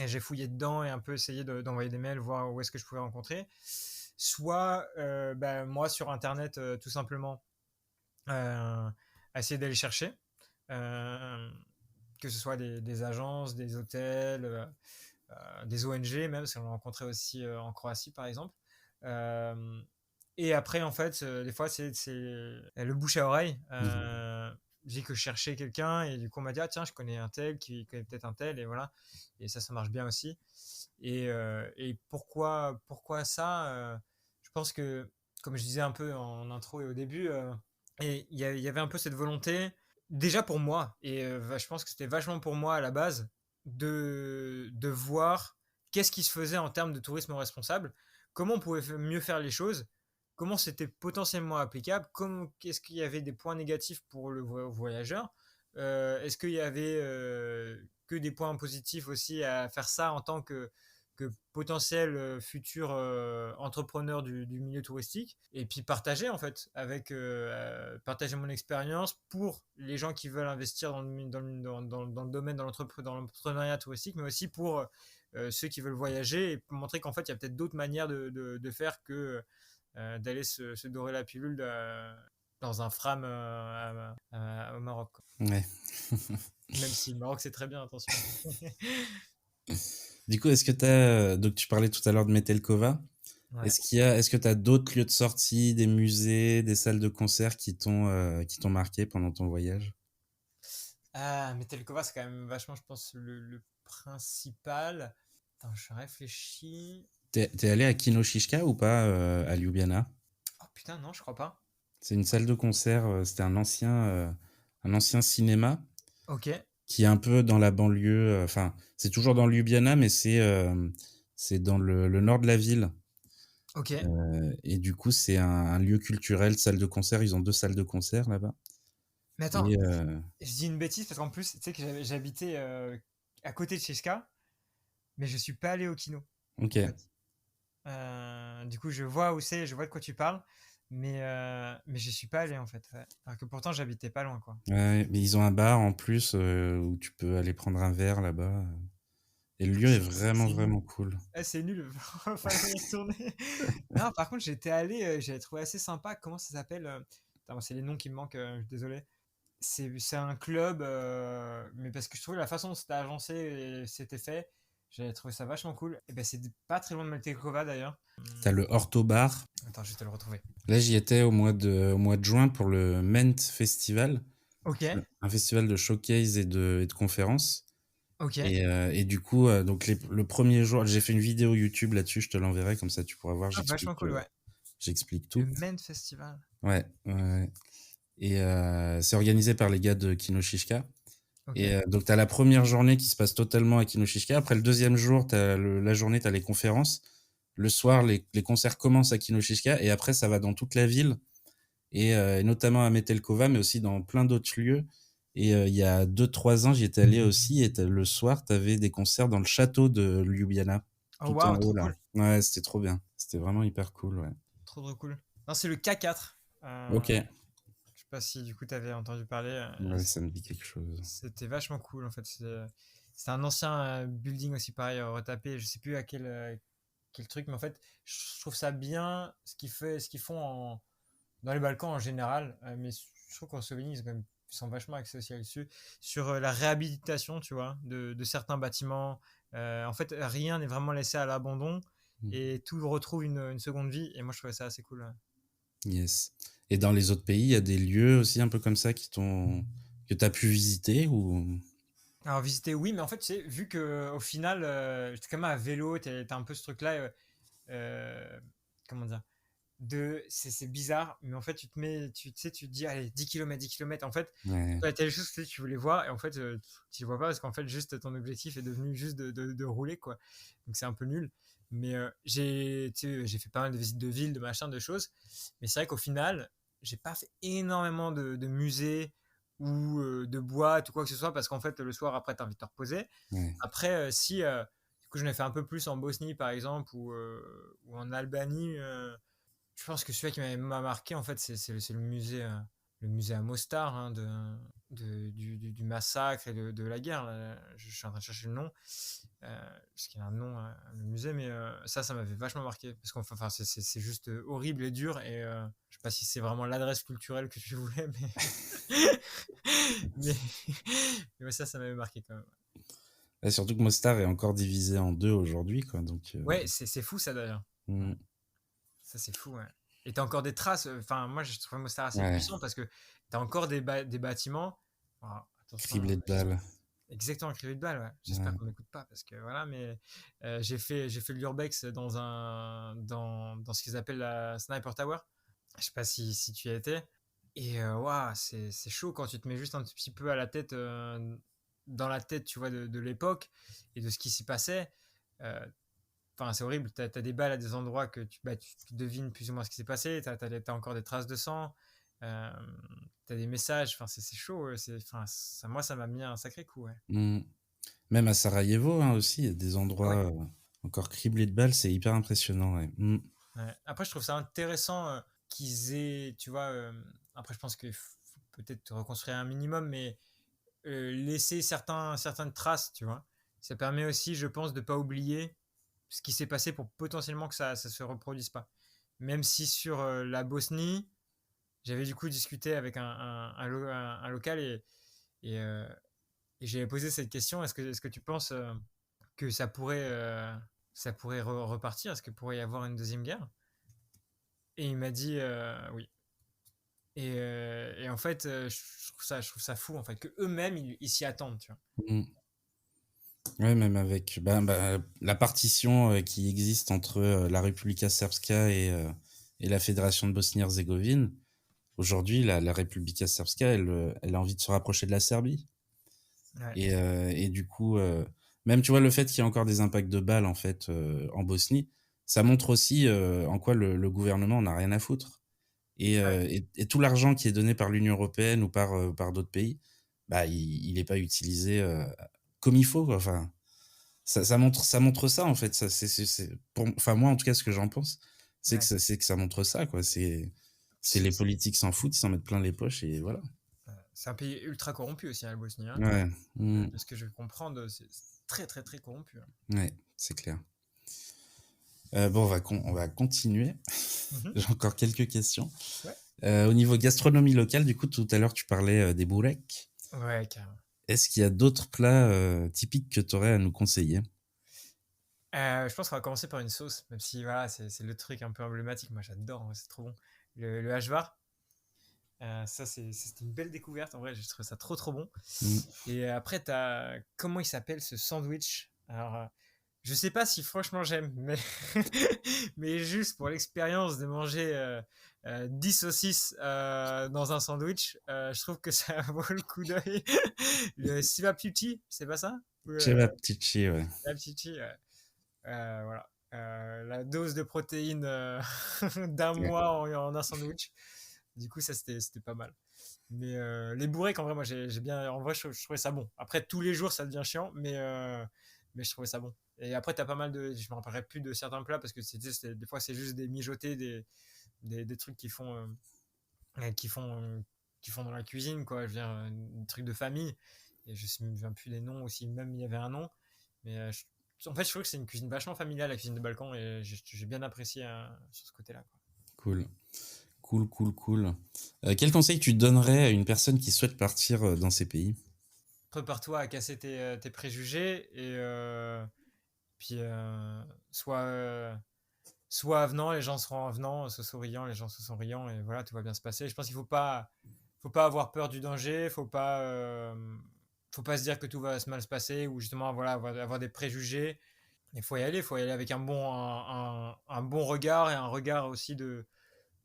j'ai fouillé dedans et un peu essayé d'envoyer des mails, voir où est-ce que je pouvais rencontrer. Soit ben, moi sur Internet, tout simplement, essayer d'aller chercher. Euh, que ce soit des agences, des hôtels, des ONG même, parce qu'on l'a rencontré aussi en Croatie par exemple. Euh, et après, en fait, des fois, c'est le bouche à oreille. J'ai dit que je cherchais quelqu'un et du coup, on m'a dit, ah tiens, je connais un tel qui connaît peut-être un tel, et voilà. Et ça marche bien aussi. Et pourquoi ça je pense que, comme je disais un peu en intro et au début, et il y avait un peu cette volonté, déjà pour moi, et je pense que c'était vachement pour moi à la base, de voir qu'est-ce qui se faisait en termes de tourisme responsable, comment on pouvait mieux faire les choses, comment c'était potentiellement applicable, est-ce qu'il y avait des points négatifs pour le voyageur, est-ce qu'il y avait que des points positifs aussi à faire ça en tant que potentiel futur entrepreneur du milieu touristique, et puis partager en fait partager mon expérience pour les gens qui veulent investir dans le domaine, dans l'entrepreneuriat touristique, mais aussi pour ceux qui veulent voyager, et pour montrer qu'en fait il y a peut-être d'autres manières de faire que d'aller se dorer la pilule dans un fram au Maroc, quoi. Ouais. Même si le Maroc c'est très bien, attention. Du coup, est-ce que donc tu parlais tout à l'heure de Metelkova. Ouais. Est-ce que tu as d'autres lieux de sortie, des musées, des salles de concert qui t'ont marqué pendant ton voyage? Ah, mais Telkova, c'est quand même vachement, je pense, le principal. Attends, je réfléchis. T'es allé à Kinoshishka ou pas à Ljubljana? Oh putain, non, je crois pas. C'est une salle de concert, c'était un ancien cinéma Ok, qui est un peu dans la banlieue, enfin, c'est toujours dans Ljubljana, mais c'est dans le nord de la ville. ok. Et du coup, c'est un lieu culturel, salle de concert. Ils ont 2 salles de concert là-bas. Mais attends, Et je dis une bêtise parce qu'en plus, tu sais que j'habitais à côté de Cheska, mais je suis pas allé au kino, ok. en fait. Du coup, je vois où c'est, je vois de quoi tu parles, mais je suis pas allé, en fait. Ouais. Alors que pourtant, j'habitais pas loin, quoi. Ouais, mais ils ont un bar en plus où tu peux aller prendre un verre là-bas. Et le lieu est vraiment, C'est nul. vraiment cool. Ah, c'est nul, fallait y retourner. Non, par contre, j'étais allé, j'avais trouvé assez sympa. Comment ça s'appelle Attends, c'est les noms qui me manquent, désolé. C'est un club, mais parce que je trouvais la façon dont c'était agencé et c'était fait, j'avais trouvé ça vachement cool. Et ben, c'est pas très loin de Maltekova d'ailleurs. T'as le Orto Bar. Attends, je vais te le retrouver. Là, j'y étais au mois de juin pour le Ment Festival, Ok, un festival de showcase et de conférences. ok. Et du coup, donc le premier jour, j'ai fait une vidéo YouTube là-dessus, je te l'enverrai, comme ça tu pourras voir, Ah, vachement cool, ouais. j'explique Le tout. Main Festival. Ouais, ouais. Et c'est organisé par les gars de Kinoshishka. Ok, Et donc, tu as la première journée qui se passe totalement à Kinoshishka. Après, le deuxième jour, la journée, tu as les conférences. Le soir, les concerts commencent à Kinoshishka. Et après, ça va dans toute la ville. Et notamment à Metelkova, mais aussi dans plein d'autres lieux. Et il y a 2-3 ans, j'y étais allé aussi. Et le soir, t'avais des concerts dans le château de Ljubljana, Oh tout en waouh, haut trop là. cool. Ouais, c'était trop bien. C'était vraiment hyper cool, ouais. Trop trop cool. Non, c'est le K4. Ok. Je sais pas si du coup t'avais entendu parler. Ouais, ça me dit quelque chose. C'était vachement cool en fait. C'est un ancien building aussi pareil, retapé. Je sais plus à quel truc, mais en fait, je trouve ça bien ce qu'ils font dans les Balkans en général. Mais je trouve qu'en Slovénie, ils sont vachement axés aussi là-dessus. Sur la réhabilitation, tu vois, de certains bâtiments. En fait, rien n'est vraiment laissé à l'abandon Mm. et tout retrouve une seconde vie. Et moi, je trouvais ça assez cool. Yes. Et dans les autres pays, il y a des lieux aussi un peu comme ça que t'as pu visiter ou... Alors visiter, oui, mais en fait, tu sais, vu que au final, j'étais quand même à vélo, t'as un peu ce truc-là, comment dire, c'est bizarre, mais en fait, tu sais, tu te dis, allez, 10 km. En fait, Ouais. t'as des choses que tu voulais voir, et en fait, tu les vois pas parce qu'en fait, juste ton objectif est devenu juste de rouler, quoi. Donc c'est un peu nul. Mais tu sais, j'ai fait pas mal de visites de villes, de machin, de choses. Mais c'est vrai qu'au final, j'ai pas fait énormément de musées ou de boîtes ou quoi que ce soit parce qu'en fait, le soir, après, t'as envie de te reposer. Ouais. Après, si du coup, j'en ai fait un peu plus en Bosnie, par exemple, ou en Albanie. Je pense que celui qui m'a marqué, en fait, c'est le musée à Mostar, hein, du massacre et de la guerre. Là. Je suis en train de chercher le nom, parce qu'il y a un nom, le musée, mais ça m'avait vachement marqué. Parce qu'enfin, enfin, c'est juste horrible et dur, et je sais pas si c'est vraiment l'adresse culturelle que tu voulais, mais, mais ouais, ça m'avait marqué quand même. Ouais, surtout que Mostar est encore divisé en deux aujourd'hui, quoi. Donc, Ouais, c'est fou ça d'ailleurs. Ouais. mm, Ça, c'est fou, ouais. Et t'as encore des traces. Enfin, moi, je trouve Mostar assez ouais, puissant parce que t'as encore des bâtiments. Alors, attention, criblé de balles. exactement, criblés de balles, ouais. J'espère Ouais. qu'on m'écoute pas parce que voilà, mais j'ai fait l'Urbex dans ce qu'ils appellent la Sniper Tower. Je sais pas si tu y as été. Et waouh, c'est chaud quand tu te mets juste un petit peu à la tête, dans la tête, tu vois, de l'époque et de ce qui s'y passait. Euh, Enfin, c'est horrible. T'as des balles à des endroits que tu devines plus ou moins ce qui s'est passé. T'as encore des traces de sang. Euh, T'as des messages. Enfin, c'est chaud. Enfin, moi, ça m'a mis un sacré coup. Ouais. Mm. Même à Sarajevo, hein, aussi, il y a des Ah ouais. endroits encore criblés de balles, c'est hyper impressionnant, ouais. Mm. Ouais. Après, je trouve ça intéressant qu'ils aient, tu vois. Après, je pense qu'il faut peut-être reconstruire un minimum, mais laisser certaines traces, tu vois. Ça permet aussi, je pense, de pas oublier ce qui s'est passé pour potentiellement que ça se reproduise pas. Même si sur la Bosnie, j'avais du coup discuté avec un local et, euh, et j'avais posé cette question, est-ce que tu penses que ça pourrait repartir? Est-ce qu'il pourrait y avoir une deuxième guerre? Et il m'a dit oui. Et en fait, je trouve ça fou en fait, que eux-mêmes ils s'y attendent, tu vois. Mm. Ouais, même avec la partition qui existe entre la Republika Srpska et la Fédération de Bosnie-Herzégovine. Aujourd'hui, la Republika Srpska, elle a envie de se rapprocher de la Serbie. Ouais, Et du coup, même tu vois, le fait qu'il y ait encore des impacts de balles en fait en Bosnie, ça montre aussi en quoi le gouvernement n'a rien à foutre. ouais, Et tout l'argent qui est donné par l'Union européenne ou par d'autres pays, bah, il est pas utilisé comme il faut, quoi. Enfin, ça montre ça en fait. Ça, enfin moi en tout cas, ce que j'en pense, ouais. c'est que ça montre ça, quoi. C'est les politiques s'en foutent, ils s'en mettent plein les poches et voilà. C'est un pays ultra corrompu aussi, hein, la Bosnie. Hein. Ouais, mm, De ce que je vais comprendre, c'est très très très corrompu. Hein. ouais, c'est clair. Bon, on va continuer. Mhm. J'ai encore quelques questions. Ouais. Au niveau gastronomie locale, du coup, tout à l'heure, tu parlais des boureks. Ouais, carrément. Est-ce qu'il y a d'autres plats typiques que tu aurais à nous conseiller? Je pense qu'on va commencer par une sauce, même si voilà, c'est le truc un peu emblématique. Moi, j'adore, hein, c'est trop bon. Le hashvar, ça, c'était une belle découverte. En vrai, j'ai trouvé ça trop, trop bon. Mm. Et après, t'as. Comment il s'appelle ce sandwich? Alors, je sais pas si franchement j'aime, mais, mais juste pour l'expérience de manger 10 saucisses dans un sandwich, je trouve que ça vaut le coup d'œil. Le sivapchichi, c'est pas ça? Ou, Cevapcici, ouais. sivapchichi, ouais. Voilà. La dose de protéines d'un Ouais. mois en un sandwich. Du coup, ça, c'était pas mal. les bourrées, en vrai, moi, j'ai bien. En vrai, je trouvais ça bon. Après, tous les jours, ça devient chiant, mais je trouvais ça bon. Et après, t'as pas mal de. Je me rappellerai plus de certains plats parce que des fois, c'est juste des mijotés, des trucs qui font, qui font dans la cuisine, quoi. Je veux dire, des trucs de famille. Et je me souviens plus des noms aussi, même il y avait un nom. Mais en fait, je trouve que c'est une cuisine vachement familiale, la cuisine de Balkan, et j'ai bien apprécié sur ce côté-là, quoi. Cool. Cool, cool, cool. Quel conseil tu donnerais à une personne qui souhaite partir dans ces pays? Prépare-toi à casser tes préjugés et puis sois avenant, les gens seront avenants, sois souriant, les gens seront souriants et voilà, tout va bien se passer. Je pense qu'il faut pas avoir peur du danger, faut pas se dire que tout va mal se passer ou justement voilà, avoir des préjugés. Il faut y aller avec un bon regard et un regard aussi de,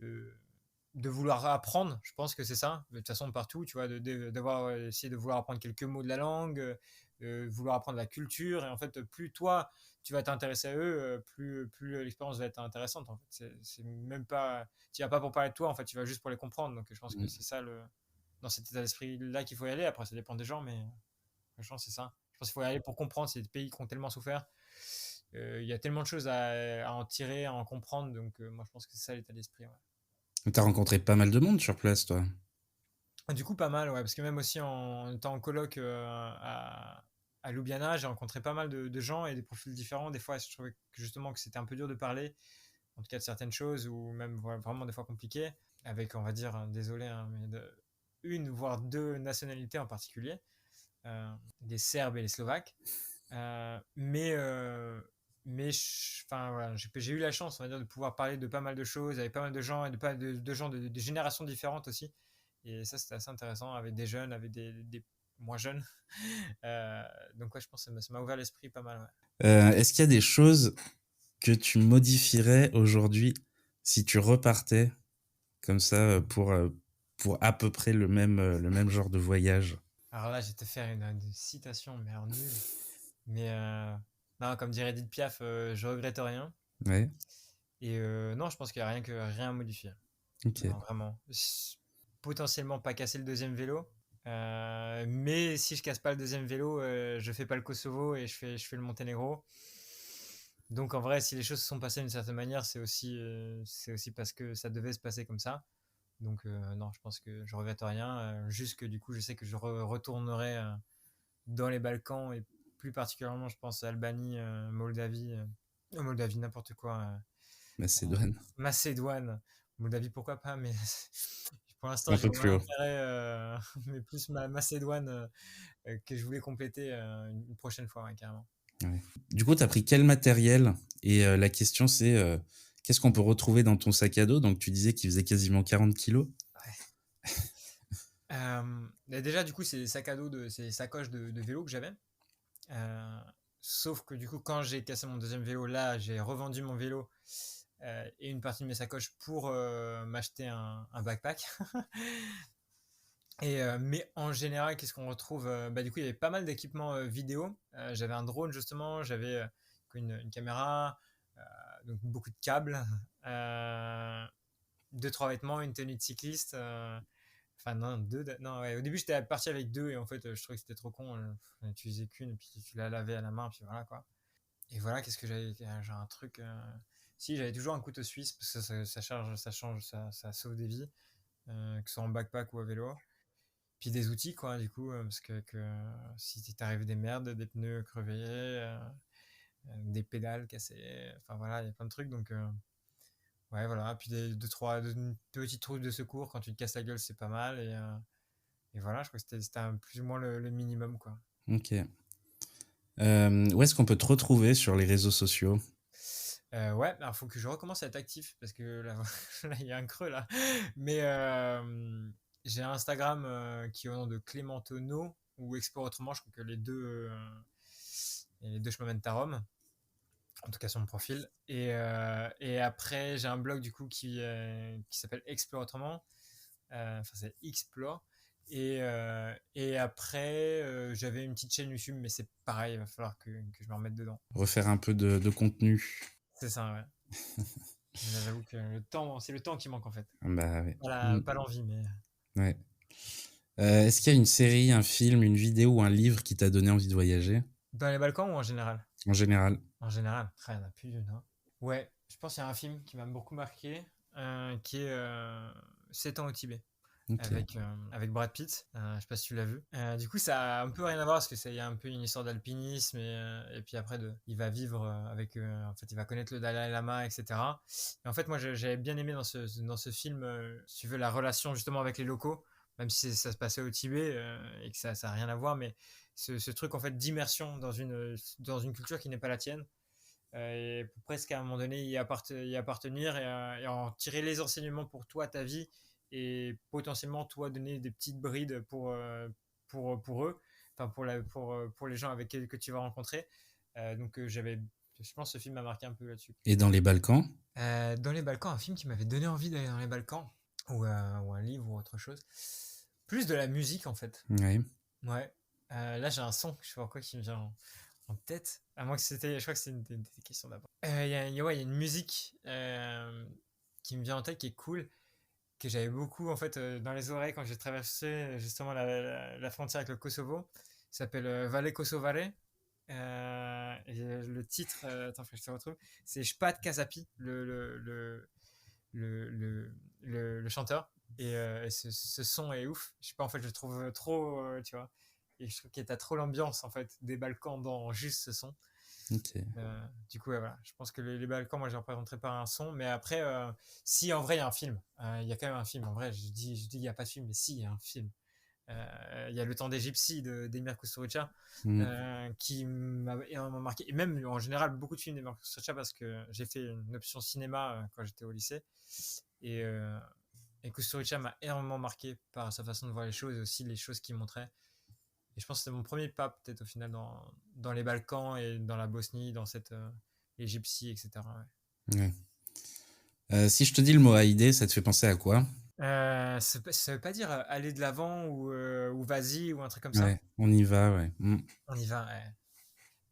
de vouloir apprendre. Je pense que c'est ça, de toute façon partout, tu vois, d'avoir essayé de vouloir apprendre quelques mots de la langue, vouloir apprendre la culture. Et en fait, plus toi, tu vas t'intéresser à eux, plus l'expérience va être intéressante. En fait, c'est même pas, tu vas pas pour parler de toi, en fait, tu vas juste pour les comprendre. Donc, je pense que Mm. c'est ça dans cet état d'esprit là qu'il faut y aller. Après, ça dépend des gens, mais je pense que c'est ça. Je pense qu'il faut y aller pour comprendre. C'est des pays qui ont tellement souffert. Il y a tellement de choses à en tirer, à en comprendre. Donc, moi, je pense que c'est ça l'état d'esprit. Ouais. T'as rencontré pas mal de monde sur place, toi. Du coup, pas mal, ouais, parce que même aussi en étant en coloc à Ljubljana, j'ai rencontré pas mal de gens et des profils différents. Des fois, je trouvais que justement que c'était un peu dur de parler, en tout cas de certaines choses, ou même vraiment des fois compliquées, avec, on va dire, désolé, hein, mais une voire deux nationalités en particulier, les Serbes et les Slovaques. Euh, mais euh, enfin, voilà, j'ai eu la chance, on va dire, de pouvoir parler de pas mal de choses avec pas mal de gens et de pas mal de gens de générations différentes aussi. Et ça, c'était assez intéressant avec des jeunes, avec des moins jeunes. Euh, donc, ouais, je pense que ça m'a ouvert l'esprit pas mal. Ouais. Est-ce qu'il y a des choses que tu modifierais aujourd'hui si tu repartais comme ça pour à peu près le même genre de voyage? Alors là, je vais te faire une citation, mais alors nulle. Mais non, comme dirait Edith Piaf, je regrette rien. Ouais, Et non, je pense qu'il n'y a rien à modifier. ok. Non, vraiment. Potentiellement pas casser le deuxième vélo. Mais si je casse pas le deuxième vélo, je fais pas le Kosovo et je fais le Monténégro. Donc en vrai, si les choses se sont passées d'une certaine manière, c'est aussi parce que ça devait se passer comme ça. Donc non, je pense que je regrette rien. Juste que du coup, je sais que je retournerai dans les Balkans et plus particulièrement, je pense à Albanie, Moldavie, Moldavie, n'importe quoi. Macédoine. Macédoine, Moldavie, pourquoi pas, mais pour l'instant, Un j'ai peu moins plus haut. intérêt, mais plus Macédoine que je voulais compléter une prochaine fois, ouais, carrément. Ouais. Du coup, tu as pris quel matériel? Et la question, c'est qu'est-ce qu'on peut retrouver dans ton sac à dos? Donc, tu disais qu'il faisait quasiment 40 kilos. Ouais. Déjà, du coup, c'est des sacs à dos, c'est des sacoches de vélo que j'avais. Euh, Sauf que du coup, quand j'ai cassé mon deuxième vélo, là, j'ai revendu mon vélo et une partie de mes sacoches pour m'acheter un backpack. Mais en général, qu'est-ce qu'on retrouve bah, du coup, il y avait pas mal d'équipements vidéo. J'avais un drone justement, j'avais une caméra, euh, donc beaucoup de câbles, euh, deux, trois vêtements, une tenue de cycliste. Enfin non, non, ouais. Au début, j'étais parti avec deux et en fait, je trouvais que c'était trop con. J'en utilisais qu'une et puis tu la lavais à la main, puis voilà quoi. Et voilà, qu'est-ce que j'avais? J'ai un truc. Si, j'avais toujours un couteau suisse parce que ça charge, ça change, ça sauve des vies, que ce soit en backpack ou à vélo. Puis des outils, quoi, du coup, parce que si t'arrives des merdes, des pneus crevés, des pédales cassées, enfin voilà, il y a plein de trucs, donc ouais, voilà. Puis deux petites trousses de secours quand tu te casses la gueule, c'est pas mal, et voilà, je crois que c'était plus ou moins le minimum, quoi. Ok. Où est-ce qu'on peut te retrouver sur les réseaux sociaux? Ouais, alors faut que je recommence à être actif parce que là, là, il y a un creux là. Mais j'ai un Instagram qui est au nom de Clémentono ou Explore Autrement. Je crois que les deux chemins mènent à Rome. En tout cas sur mon profil. Et après, j'ai un blog du coup qui s'appelle Explore Autrement. Enfin, c'est Explore. Et après, j'avais une petite chaîne YouTube, mais c'est pareil, il va falloir que je me remette dedans. Refaire un peu de contenu. C'est ça, ouais. J'avoue que c'est le temps qui manque en fait. Bah ouais. Pas Mm. pas l'envie, mais. Ouais. Est-ce qu'il y a une série, un film, une vidéo ou un livre qui t'a donné envie de voyager? Dans les Balkans ou en général? En général. En général, il y en a plus d'une, hein. Ouais, je pense qu'il y a un film qui m'a beaucoup marqué, qui est 7 ans au Tibet, OK. avec Brad Pitt. Je sais pas si tu l'as vu. Du coup, ça a un peu rien à voir parce que il y a un peu une histoire d'alpinisme et puis après, il va vivre en fait, il va connaître le Dalai Lama, etc. Et en fait, moi, j'avais bien aimé dans ce film, si tu veux, la relation justement avec les locaux, même si ça se passait au Tibet et que ça a rien à voir, mais ce truc en fait d'immersion dans une culture qui n'est pas la tienne et pour presque à un moment donné y appartenir et en tirer les enseignements pour toi, ta vie et potentiellement toi donner des petites brides pour eux, enfin pour les gens avec qui que tu vas rencontrer. Je pense que ce film m'a marqué un peu là-dessus. Et dans les Balkans? Dans les Balkans, un film qui m'avait donné envie d'aller dans les Balkans ou un livre ou autre chose. Plus de la musique en fait. Ouais. Ouais. Là j'ai un son, je sais pas quoi qui me vient en tête. À moins que c'était, je crois que c'est une des questions d'avant. Ouais, il y a une musique qui me vient en tête qui est cool, que j'avais beaucoup en fait dans les oreilles quand j'ai traversé justement la frontière avec le Kosovo. Ça s'appelle Valle Kosovare. Et le titre, attends, faut que je te retrouve. C'est Shpat Kasapi, le chanteur. Et ce son est ouf. Je sais pas, en fait, je le trouve trop, tu vois. Et je trouve qu'il y a trop l'ambiance en fait des Balkans dans juste ce son. OK. Du coup, ouais, voilà. Je pense que les Balkans, moi, je les représenterai par un son. Mais après, si en vrai, il y a un film. Il y a quand même un film. En vrai, je dis il n'y a pas de film, mais si, il y a un film. Il y a Le Temps des Gypsies d'Emir Kusturica Mmh. qui m'a énormément marqué. Et même en général, beaucoup de films d'Emir Kusturica parce que j'ai fait une option cinéma quand j'étais au lycée. Et, euh, et Kusturica m'a énormément marqué par sa façon de voir les choses et aussi les choses qu'il montrait. Et je pense que c'était mon premier pas, peut-être au final, dans les Balkans et dans la Bosnie, dans les gypsies, etc. Ouais. Si je te dis le mot Haïdé, ça te fait penser à quoi? Ça veut pas dire aller de l'avant ou vas-y ou un truc comme ça. Ouais, on y va, ouais. On y va. Ouais.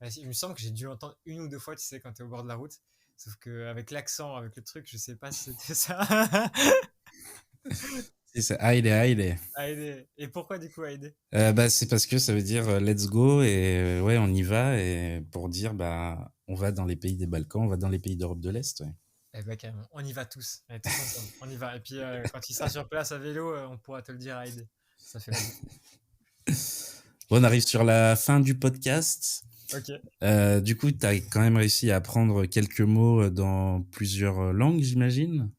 Ouais, il me semble que j'ai dû l'entendre une ou deux fois, tu sais, quand t'es au bord de la route. Sauf qu'avec l'accent, avec le truc, je sais pas si c'était ça. C'est Haïdé, Haïdé. Aider. Et pourquoi du coup aider? Bah, c'est parce que ça veut dire let's go et ouais, on y va. Et pour dire, bah, on va dans les pays des Balkans, on va dans les pays d'Europe de l'Est. Ouais. Eh ben carrément, on y va tous, allez, tous ensemble, on y va. Et puis quand il sera sur place à vélo, on pourra te le dire à aider. Ça fait plaisir. Bon, on arrive sur la fin du podcast. Ok. Du coup, tu as quand même réussi à apprendre quelques mots dans plusieurs langues, j'imagine.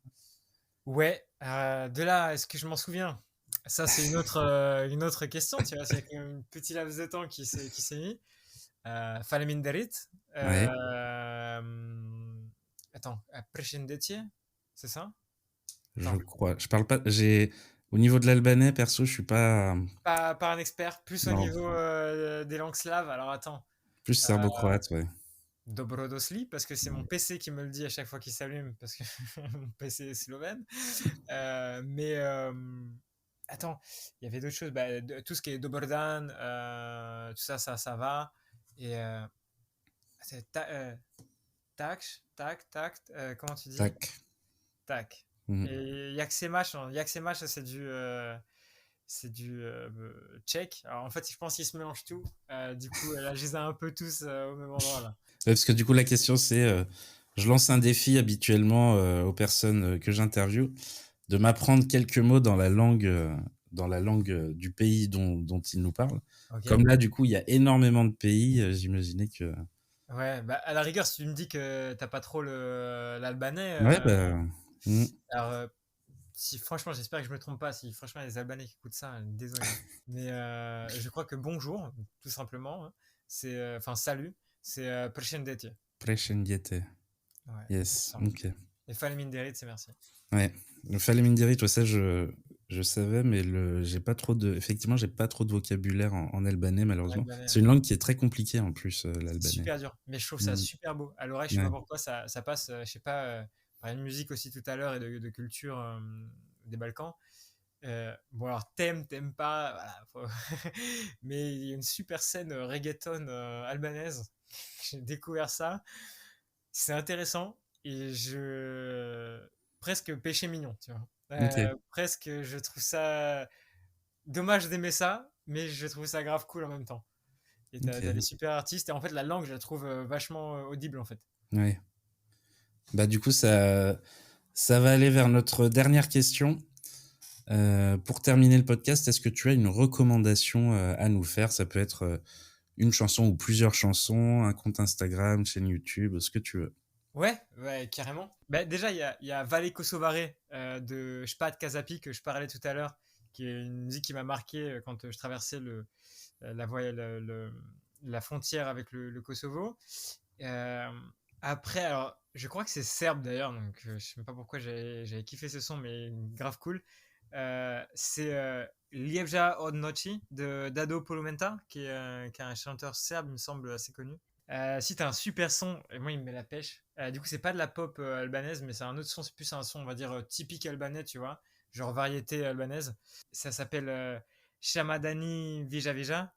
Ouais, de là, est-ce que je m'en souviens? Ça, c'est une autre question, tu vois, c'est quand même un petit laps de temps qui s'est mis. Faleminderit. Ouais, Euh, Attends, Preshendetje, c'est ça? je Attends, crois. Je parle pas. J'ai au niveau de l'albanais, perso, je suis pas. pas un expert, plus au Non, niveau des langues slaves. Alors attends, plus euh, serbo-croate, ouais. Dobrodosli, parce que c'est mon PC qui me le dit à chaque fois qu'il s'allume, parce que mon PC est slovène. Mais attends, il y avait d'autres choses. Bah, tout ce qui est Doberdan, tout ça, ça va. Et c'est tac, comment tu dis? Tac. Tac. Mhm. Et Yaxemash, hein. Yaxemash, ça, c'est du tchèque. Alors en fait, je pense qu'ils se mélangent tout. Du coup, là, je les ai un peu tous au même endroit là. Ouais, parce que du coup, la question, c'est, je lance un défi habituellement aux personnes que j'interviewe de m'apprendre quelques mots dans la langue du pays dont ils nous parlent. Ok. Comme là, du coup, il y a énormément de pays, j'imaginais que. Ouais, bah à la rigueur, si tu me dis que t'as pas trop l'albanais, Ouais, bah. mm, alors si franchement, j'espère que je me trompe pas. Si franchement, il y a des Albanais qui écoutent ça, désolé, hein. Mais je crois que bonjour, tout simplement, hein, c'est enfin salut, c'est Preshendetje. Preshendjete. Ouais, il me Yes, semble. ok. Et Faleminderit, c'est merci. Ouais. Le Faleminderit, toi, ça, je savais, mais effectivement, j'ai pas trop de vocabulaire en albanais, malheureusement. L'albanais, C'est une langue qui est très compliquée, en plus, c'est l'albanais. super dur, mais je trouve ça Mm, super beau. À l'oreille, je sais pas ouais. pourquoi ça passe. Je sais pas, par une musique aussi tout à l'heure et de culture des Balkans. Bon alors t'aimes pas, voilà, mais il y a une super scène reggaeton albanaise. J'ai découvert ça, c'est intéressant et je presque péché mignon, tu vois. Ok. Presque je trouve ça dommage d'aimer ça, mais je trouve ça grave cool en même temps. Et t'as des Ok. super artistes. Et en fait, la langue, je la trouve vachement audible en fait. Ouais. Bah du coup, ça va aller vers notre dernière question. Pour terminer le podcast, est-ce que tu as une recommandation à nous faire? Ça peut être une chanson ou plusieurs chansons, un compte Instagram, chaîne YouTube, ce que tu veux. Ouais, ouais, carrément. Bah, déjà, il y a Valle Kosovare de Shpat Kazapi que je parlais tout à l'heure, qui est une musique qui m'a marqué quand je traversais la frontière avec le Kosovo. Euh, Après, alors, je crois que c'est serbe d'ailleurs, donc je sais même pas pourquoi j'avais kiffé ce son, mais grave cool. C'est Ljepša od noći de Dado Polumenta, qui est un chanteur serbe, il me semble, assez connu. Si t'as un super son, et moi il me met la pêche. Du coup, c'est pas de la pop albanaise, mais c'est un autre son, c'est plus un son, on va dire, typique albanais, tu vois, genre variété albanaise. Ça s'appelle Shamadani Vija Vija,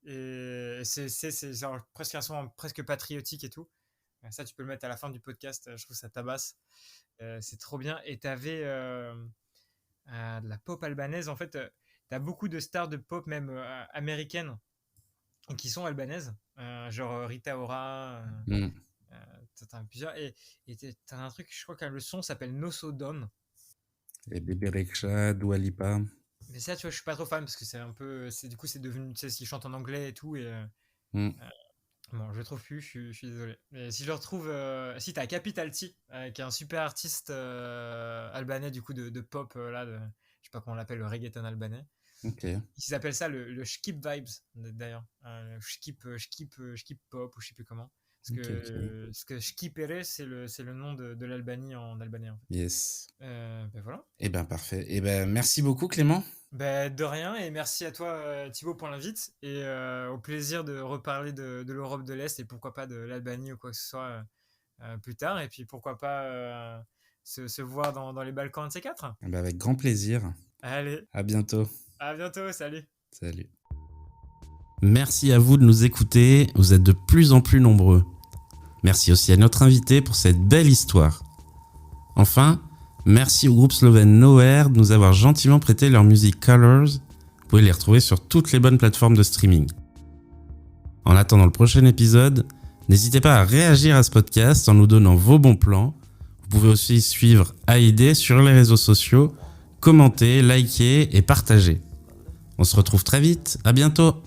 et c'est genre presque un son presque patriotique et tout. Ça, tu peux le mettre à la fin du podcast, je trouve ça tabasse. C'est trop bien. Et t'avais de la pop albanaise, en fait, t'as beaucoup de stars de pop, même américaines, qui sont albanaises, genre Rita Ora, Mm. t'en as plusieurs. Et t'as un truc, je crois que le son s'appelle Nosodom. Et Bebe Rexha, Dua Lipa. Mais ça, tu vois, je suis pas trop fan parce que c'est un peu. Du coup, c'est devenu. Tu sais, s'ils chantent en anglais et tout. Et Mm. bon, je le trouve plus, je suis désolé. Mais si je le retrouve. Si t'as Capital T, qui est un super artiste albanais, du coup, de pop, là, je sais pas comment on l'appelle, le reggaeton albanais. Ok, Ils appellent ça le skip vibes, d'ailleurs. Skip pop, ou je sais plus comment. ok. Parce que Skipere, c'est le nom de l'Albanie en albanais, en fait. Yes. Ben voilà. Eh ben parfait. Eh ben merci beaucoup Clément. Ben, de rien, et merci à toi, Thibaut, pour l'invite. Et au plaisir de reparler de l'Europe de l'Est et pourquoi pas de l'Albanie ou quoi que ce soit plus tard. Et puis pourquoi pas se voir dans les Balkans de ces quatre. Eh ben, avec grand plaisir. Allez, À bientôt. à bientôt, salut! Salut. Merci à vous de nous écouter. Vous êtes de plus en plus nombreux. Merci aussi à notre invité pour cette belle histoire. Enfin, merci au groupe slovène Nowhere de nous avoir gentiment prêté leur musique Colors. Vous pouvez les retrouver sur toutes les bonnes plateformes de streaming. En attendant le prochain épisode, n'hésitez pas à réagir à ce podcast en nous donnant vos bons plans. Vous pouvez aussi suivre AID sur les réseaux sociaux, commenter, liker et partager. On se retrouve très vite, à bientôt!